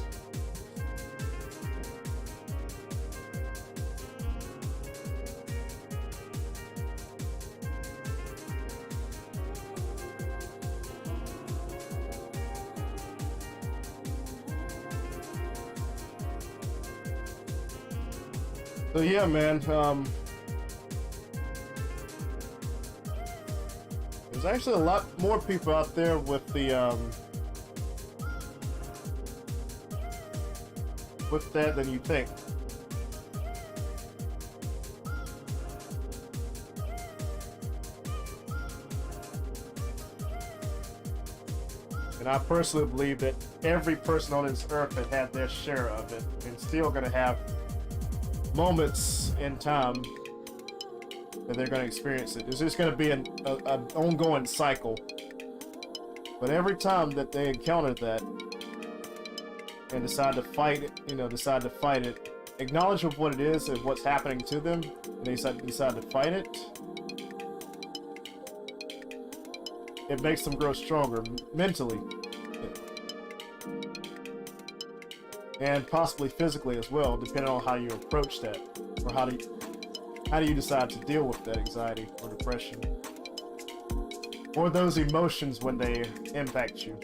So yeah, man, there's actually a lot more people out there with the, with that than you think. And I personally believe that every person on this earth that had their share of it and still gonna have moments in time that they're going to experience it. It's just going to be an ongoing cycle. But every time that they encounter that and decide to fight it, acknowledge of what it is and what's happening to them, and they decide to fight it, it makes them grow stronger mentally. And possibly physically as well, depending on how you approach that, or how do you decide to deal with that anxiety or depression, or those emotions when they impact you.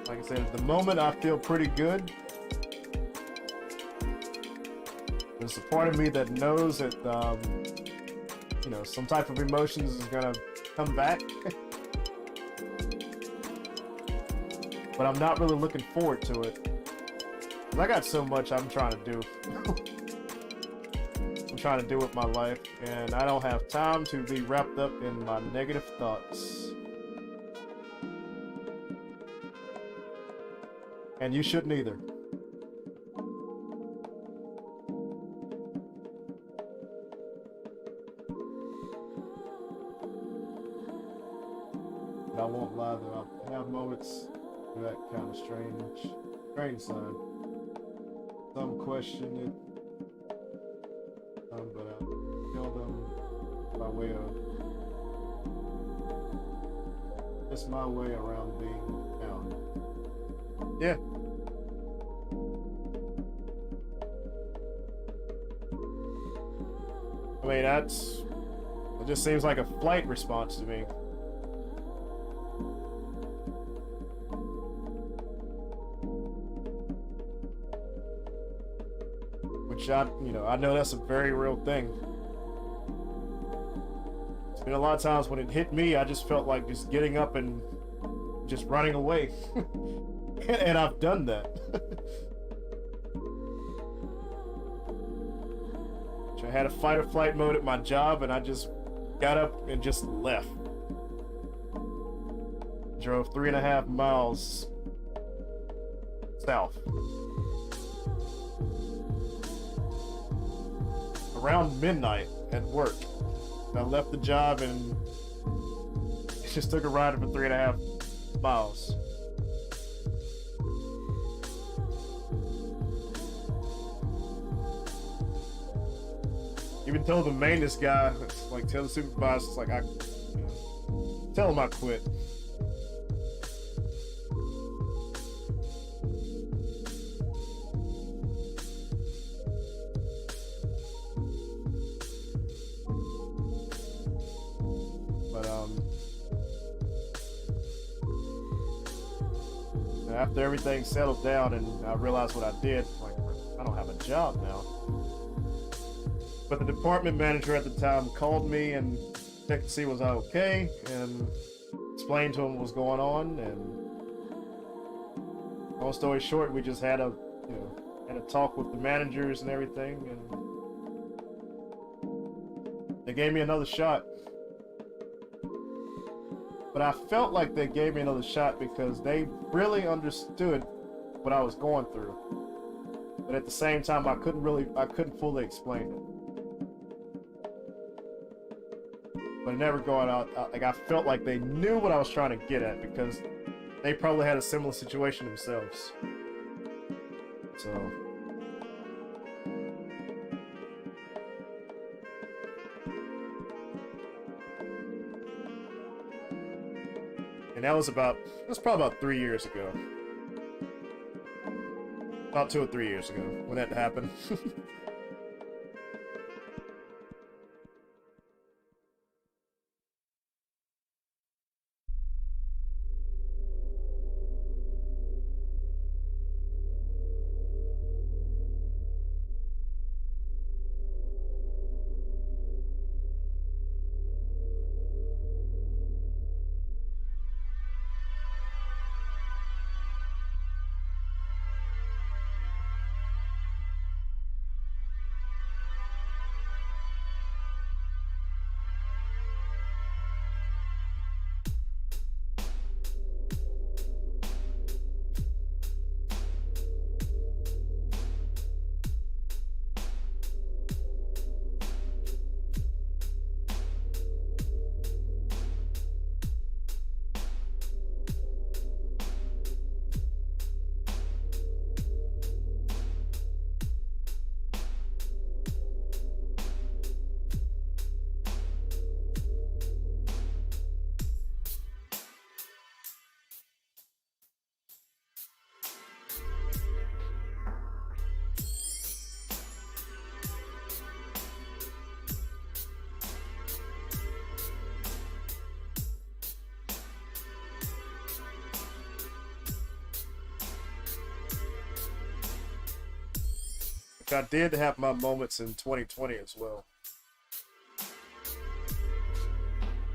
Like I said, at the moment I feel pretty good. There's a part of me that knows that, you know, some type of emotions is gonna come back. But I'm not really looking forward to it. 'Cause I got so much I'm trying to do. I'm trying to do with my life, and I don't have time to be wrapped up in my negative thoughts. And you shouldn't either. But I won't lie though, I have moments of that kind of strange side. Some question it, but I tell them by way of, it's my way around being down. Yeah. I mean, it just seems like a flight response to me. Which I know that's a very real thing. It's been a lot of times when it hit me, I just felt like just getting up and just running away. And I've done that. I had a fight or flight mode at my job, and I just got up and just left. Drove 3.5 miles south. Around midnight at work. I left the job and just took a ride for 3.5 miles. Even told the maintenance guy, like, tell the supervisor, it's like, tell him I quit. But, after everything settled down and I realized what I did, like, I don't have a job now. But the department manager at the time called me and checked to see was I okay, and explained to him what was going on. And long story short, we just had a talk with the managers and everything, and they gave me another shot. But I felt like they gave me another shot because they really understood what I was going through. But at the same time, I couldn't fully explain it. But never going out, like I felt like they knew what I was trying to get at because they probably had a similar situation themselves. So. And that was probably about 3 years ago. About 2 or 3 years ago when that happened. I did have my moments in 2020 as well.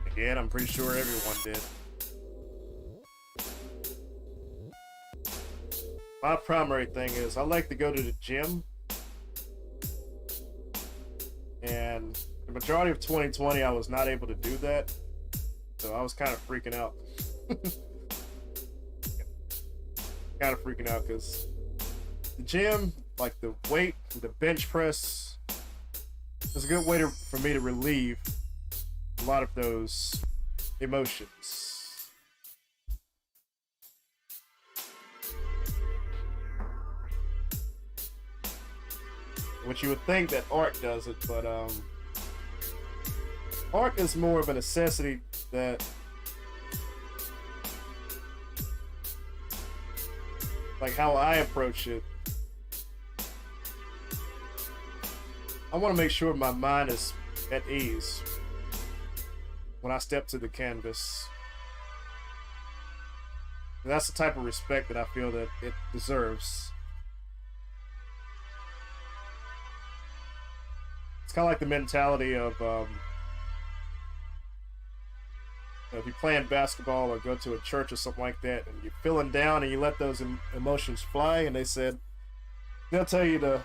Again, I'm pretty sure everyone did. My primary thing is I like to go to the gym. And the majority of 2020, I was not able to do that. So I was kind of freaking out. Because the gym, like the weight, the bench press, is a good way for me to relieve a lot of those emotions. Which you would think that art does it, but art is more of a necessity that like how I approach it. I want to make sure my mind is at ease when I step to the canvas. And that's the type of respect that I feel that it deserves. It's kind of like the mentality of if you're playing basketball or go to a church or something like that, and you're feeling down and you let those emotions fly, and they'll tell you to,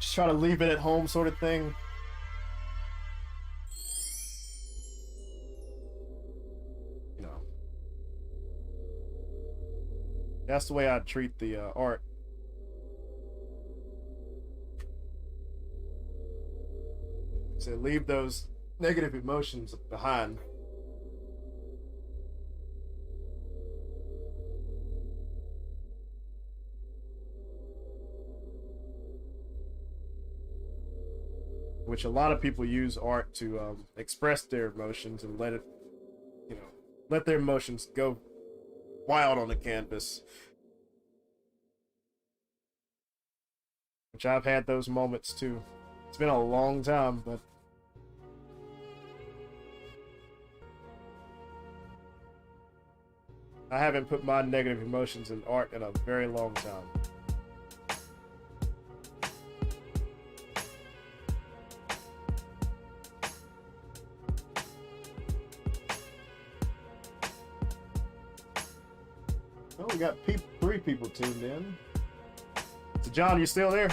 just try to leave it at home, sort of thing. That's the way I treat the art. So leave those negative emotions behind. Which a lot of people use art to express their emotions and let their emotions go wild on the canvas. Which I've had those moments too. It's been a long time, but I haven't put my negative emotions in art in a very long time. got 3 people tuned in. So John, you still there?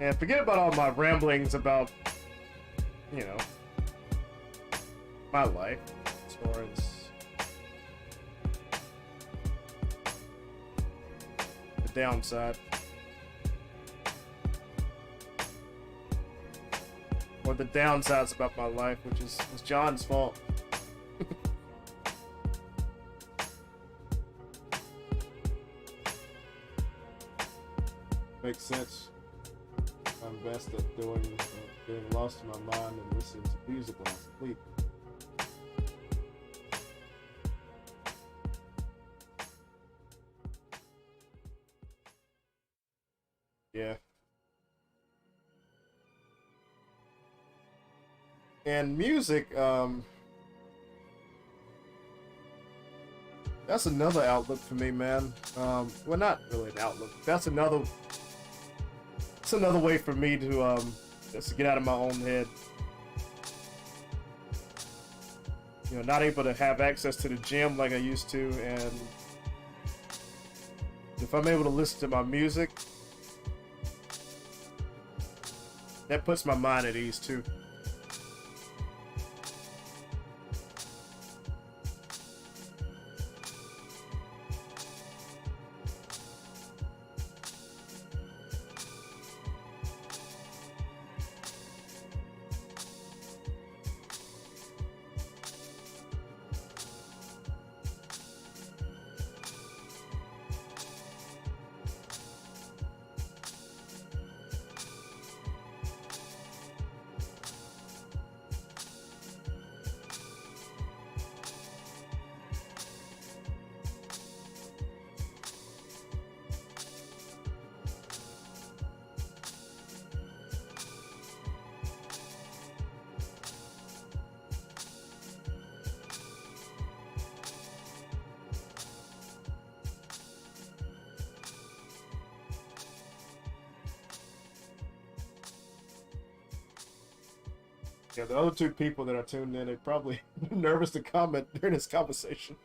And forget about all my ramblings about, you know, my life as far as the downside. Or the downsides about my life, which was John's fault. Makes sense. I'm best at getting lost in my mind and listening to music when I sleep. Yeah. And music, that's another outlook for me, man. Well, not really an outlook. That's another way for me to just to get out of my own head. You know, not able to have access to the gym like I used to, and if I'm able to listen to my music, that puts my mind at ease too. Yeah, the other 2 people that are tuned in, they're probably nervous to comment during this conversation.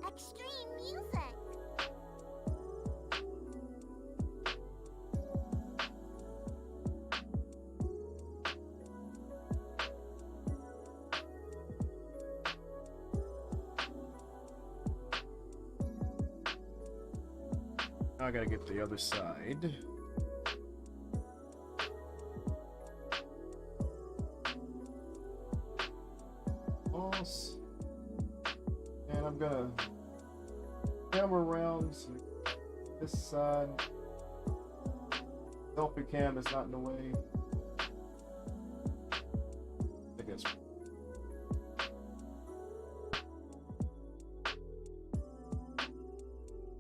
Extreme music. Now I gotta get to the other side. Pause. And I'm gonna camera around so this side. Selfie cam is not in the way. I guess.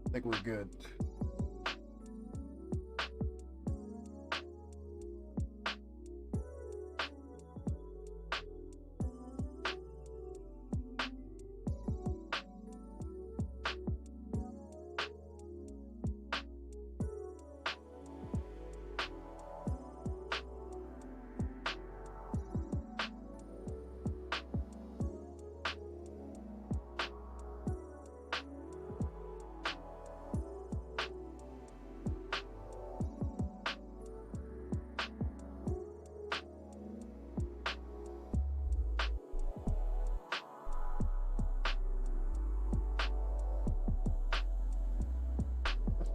I think we're good.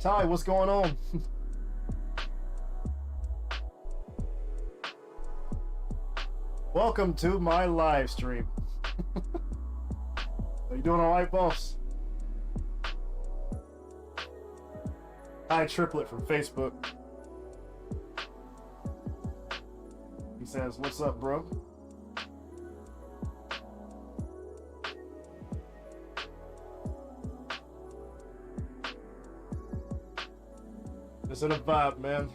Ty, what's going on? Welcome to my live stream. Are you doing all right, boss? Hi, Triplet from Facebook. He says, "What's up, bro?" It's in a vibe, man.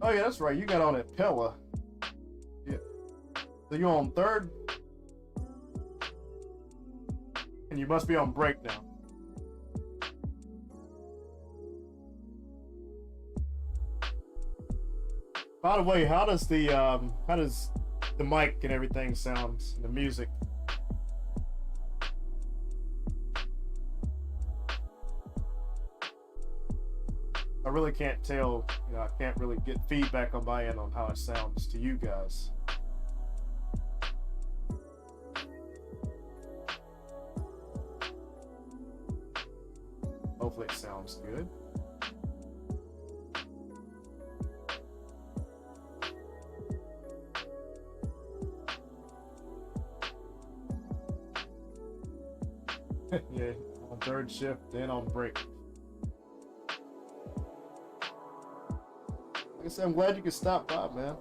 Oh yeah, that's right. You got on at Pella. Yeah. So you on third? And you must be on break now. By the way, how does the mic and everything sound? The music. I really can't tell. You know, I can't really get feedback on my end on how it sounds to you guys. Hopefully it sounds good. Yeah, on third shift, then on break. Like I said, I'm glad you could stop by, man.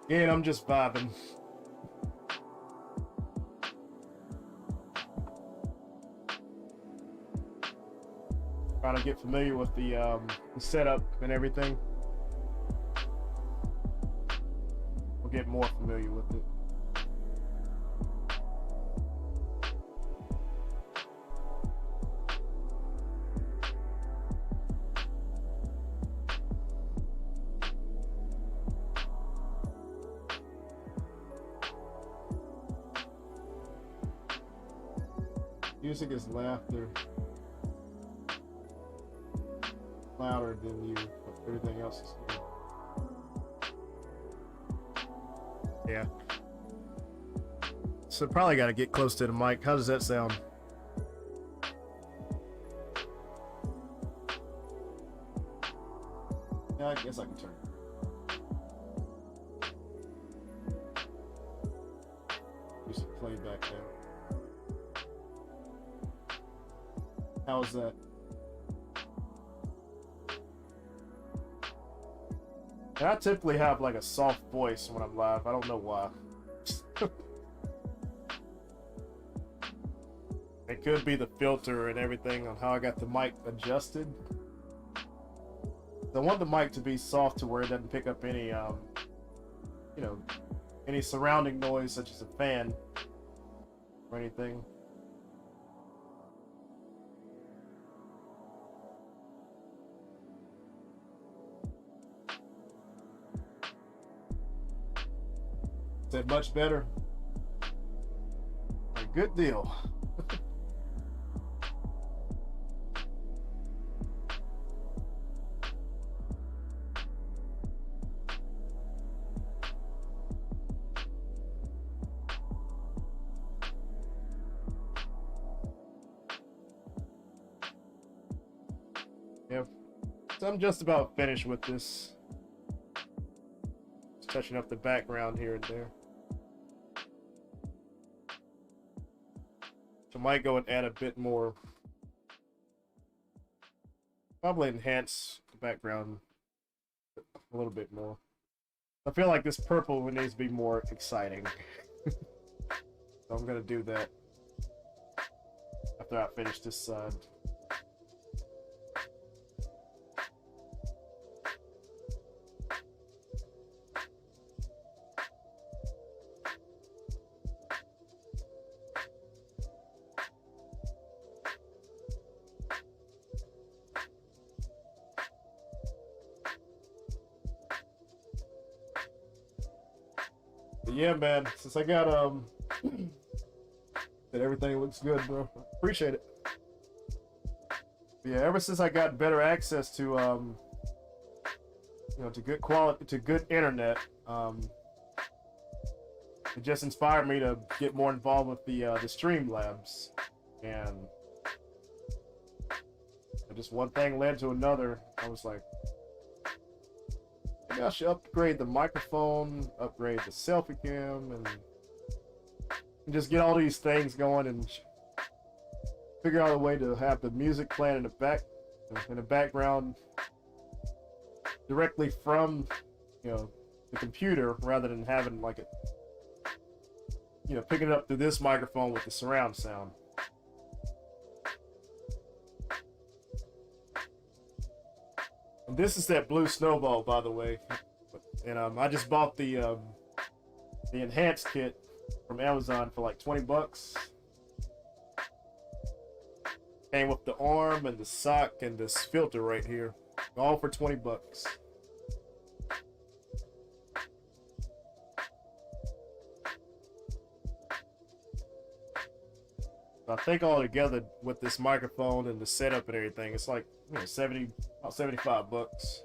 Yeah, I'm just vibing. Trying to get familiar with the setup and everything. We'll get more familiar with it. Music is louder than you, but everything else is good. Yeah. So probably got to get close to the mic. How does that sound? Yeah, I guess I can turn it. Music playback now. How's that? And I typically have like a soft voice when I'm live. I don't know why. It could be the filter and everything on how I got the mic adjusted. I want the mic to be soft to where it doesn't pick up any, you know, any surrounding noise such as a fan or anything. Is that much better? A good deal. Yep. So I'm just about finished with this. Just touching up the background here and there. So I might go and add a bit more. Probably enhance the background a little bit more. I feel like this purple one needs to be more exciting. So I'm gonna do that after I finish this side. Yeah, man. Since I got that everything looks good, bro. Appreciate it. But yeah, ever since I got better access to you know, to good quality, to good internet, it just inspired me to get more involved with the Streamlabs, and just one thing led to another. I was like, maybe I should upgrade the microphone, upgrade the selfie cam, and just get all these things going and figure out a way to have the music playing in the background directly from, you know, the computer, rather than having like it, you know, picking it up through this microphone with the surround sound. This is that blue snowball, by the way. And I just bought the enhanced kit from Amazon for like 20 bucks. Came with the arm and the sock and this filter right here. All for 20 bucks. I think all together with this microphone and the setup and everything, it's like, you know, about 75 bucks.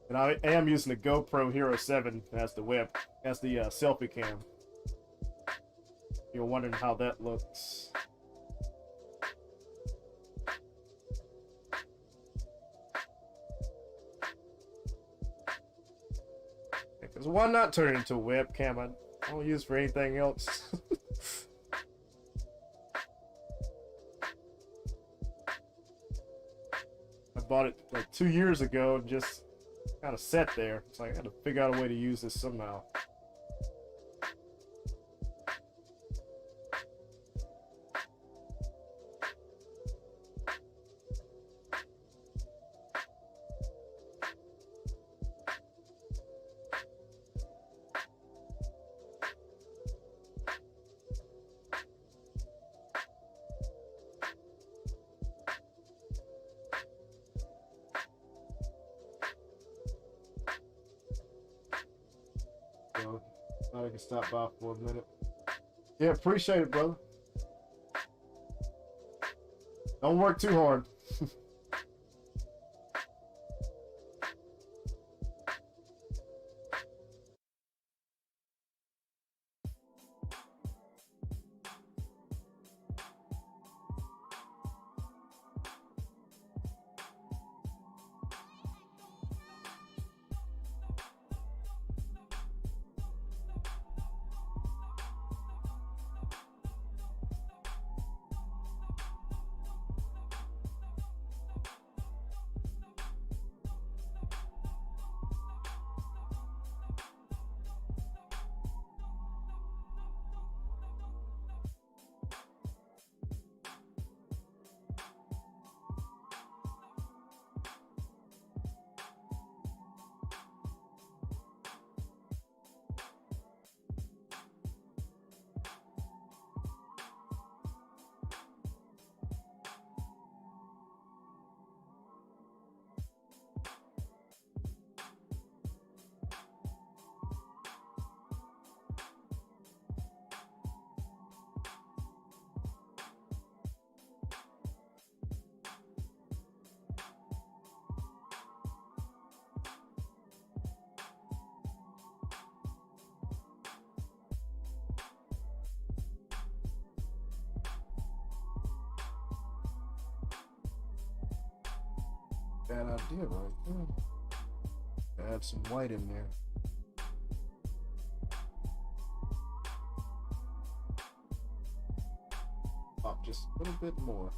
And I am using the GoPro Hero 7 as the selfie cam. You're wondering how that looks. Because why not turn it into a webcam? I don't use it for anything else. I bought it like 2 years ago and just kind of sat there. It's like I had to figure out a way to use this somehow. So, thought I could stop by for a minute. Yeah, appreciate it, brother. Don't work too hard. Bad idea right there. Add some white in there. Pop just a little bit more.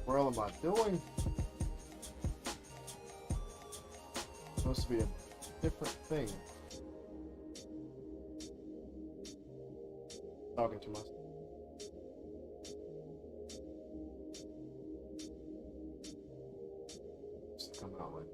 world am I doing? Supposed to be a different thing. Talking to myself. Just come out like.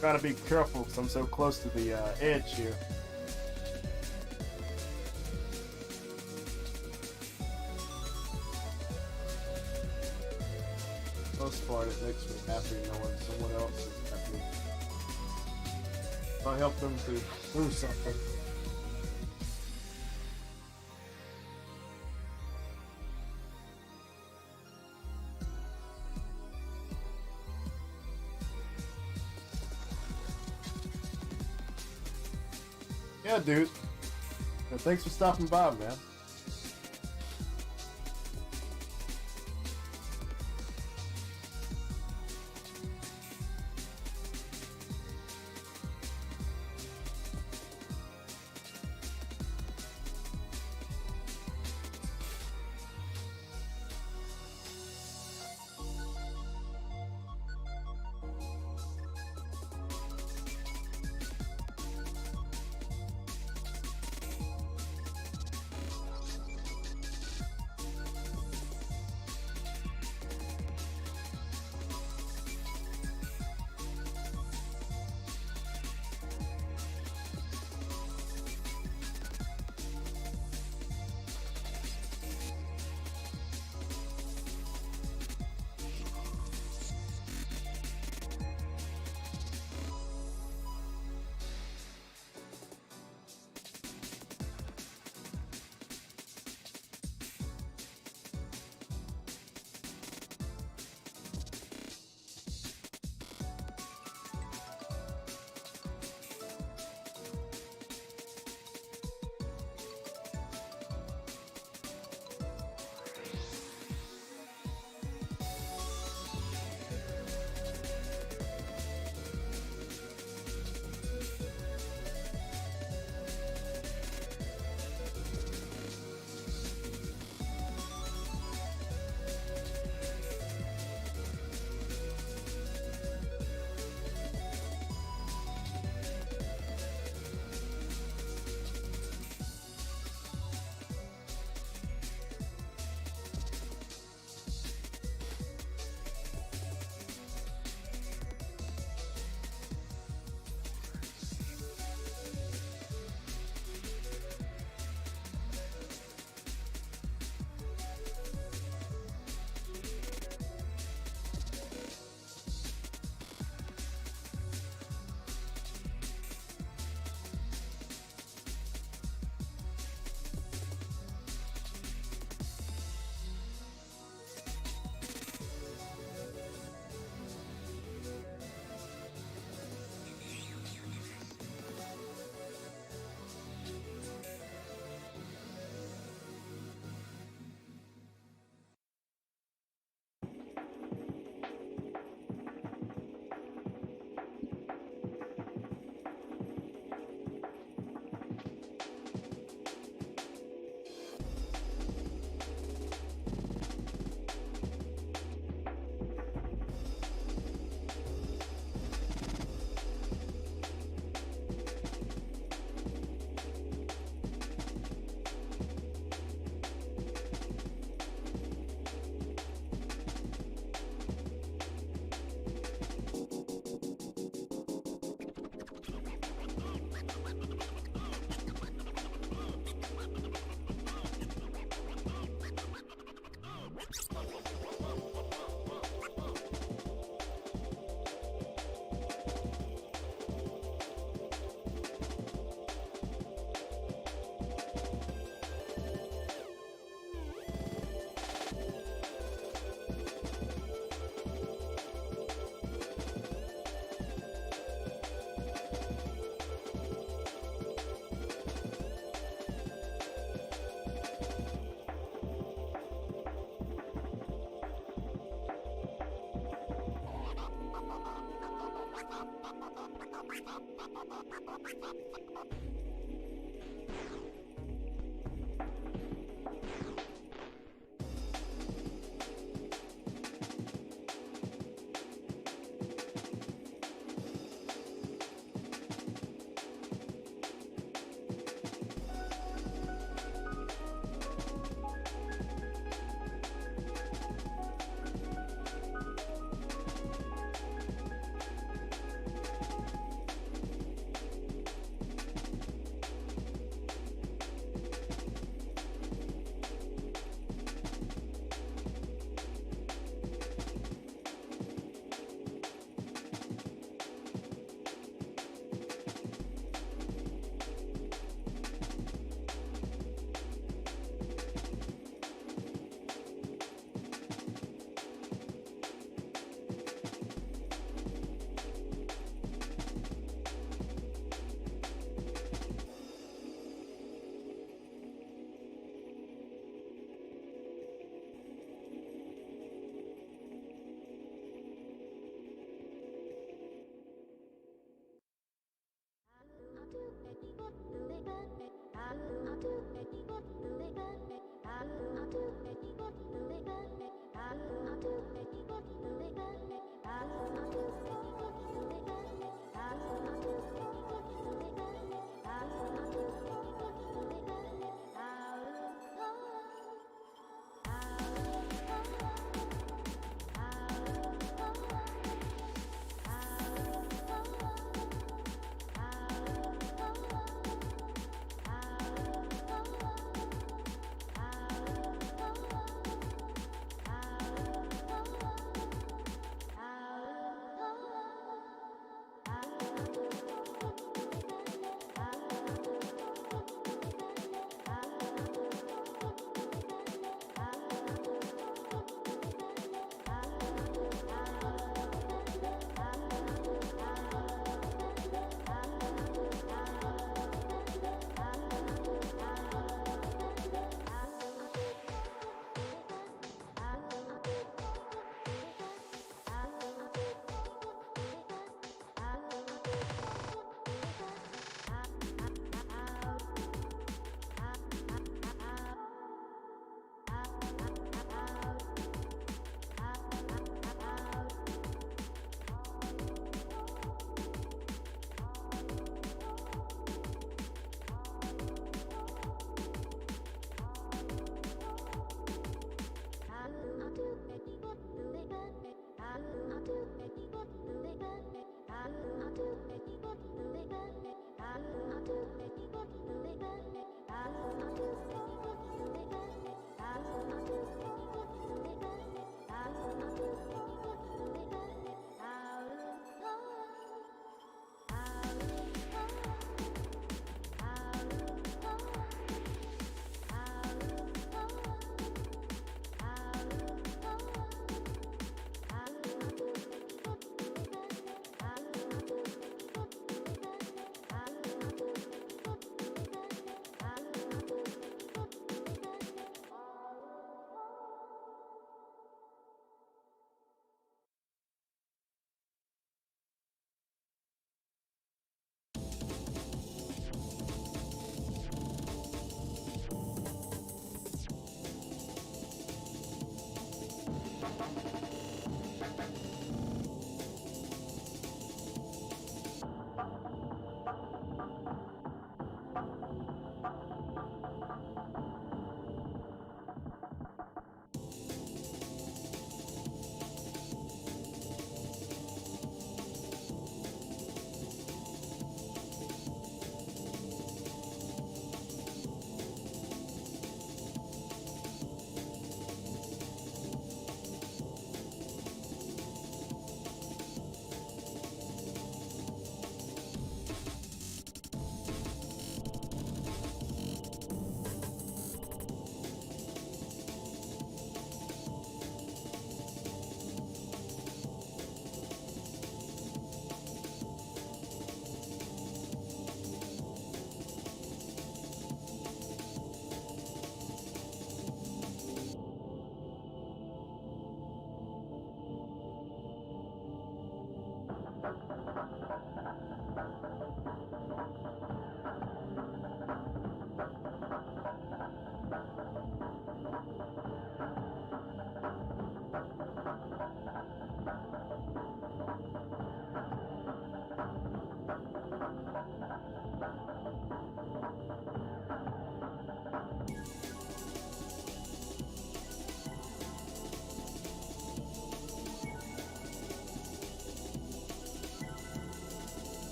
Gotta be careful because I'm so close to the edge here. Most part, it makes me happy knowing someone else is happy. If I help them through something. Yeah, dude. Well, thanks for stopping by, man.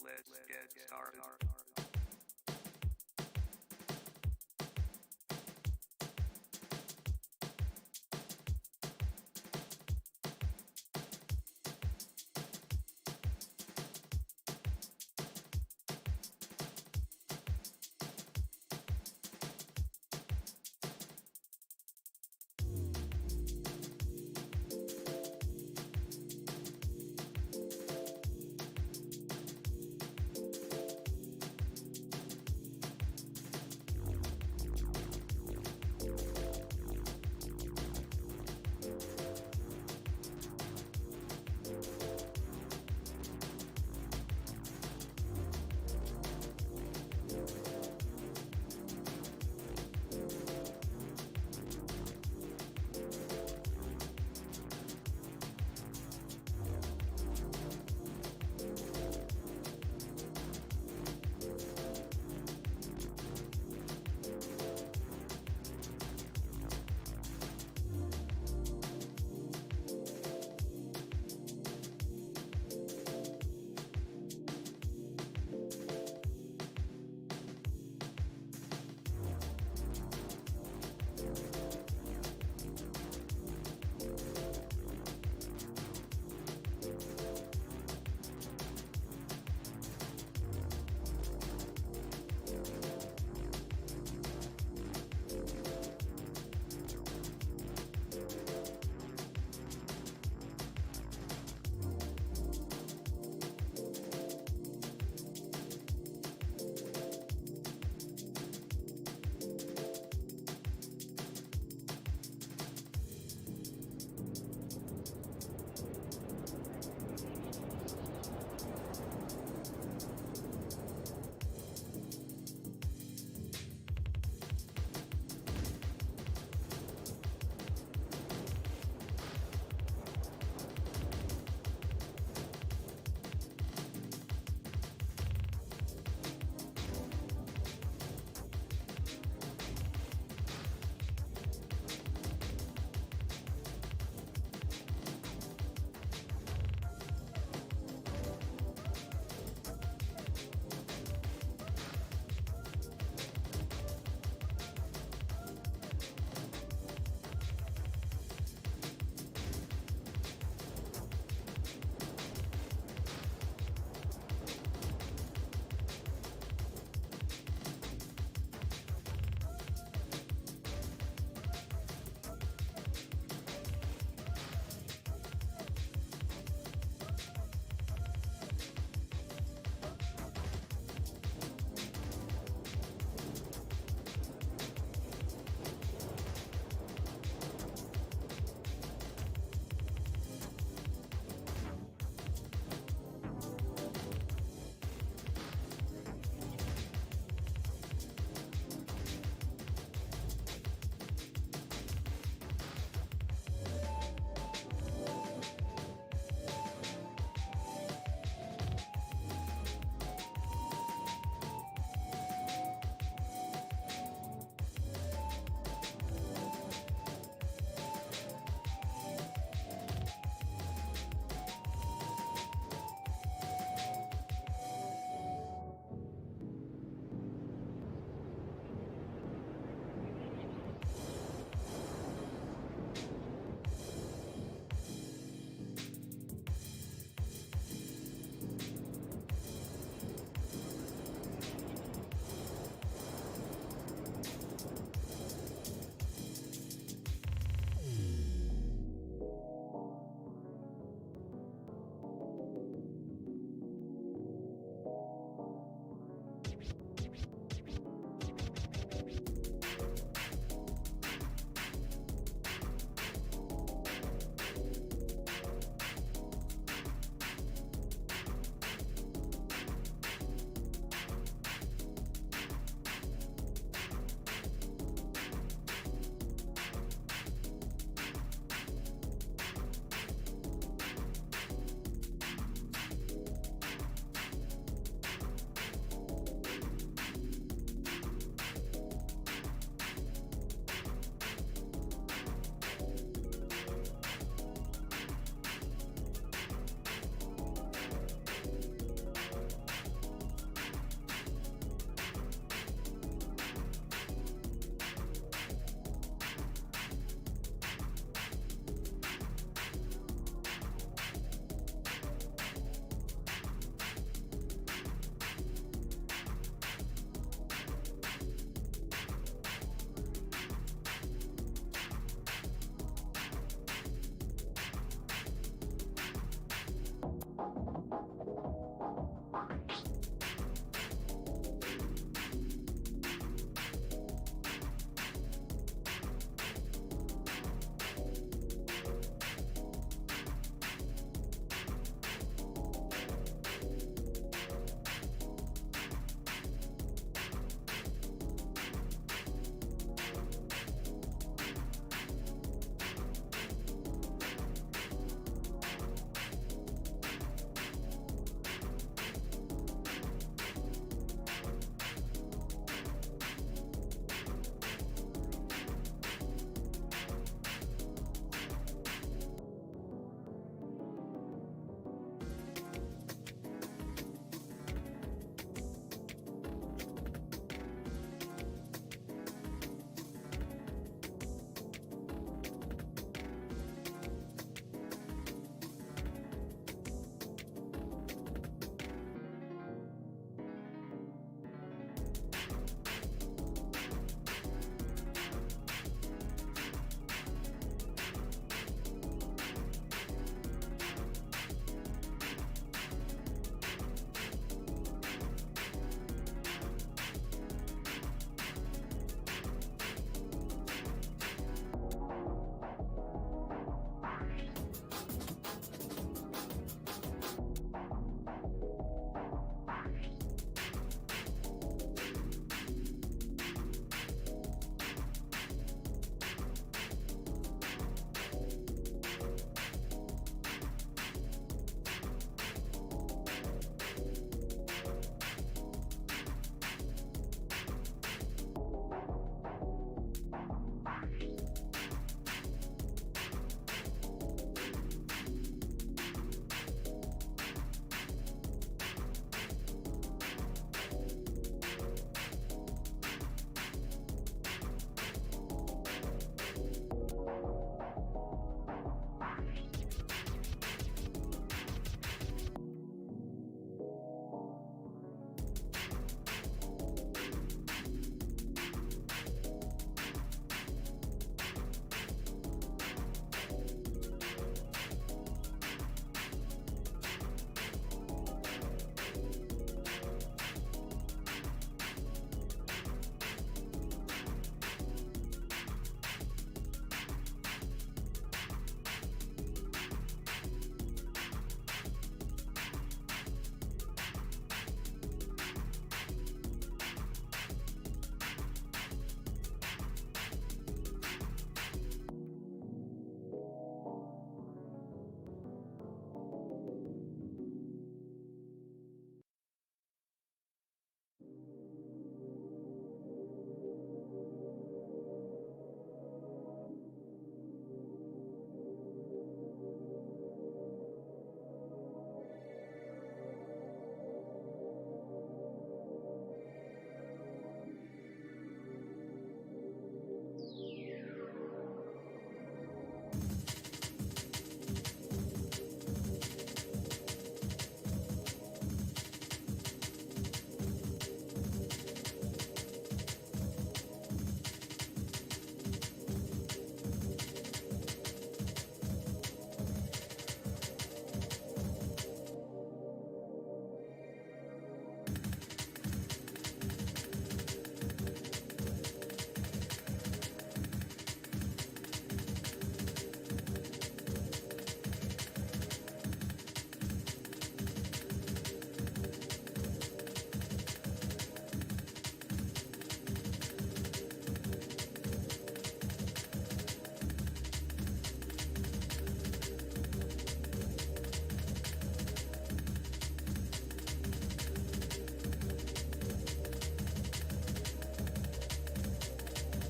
Let's get started.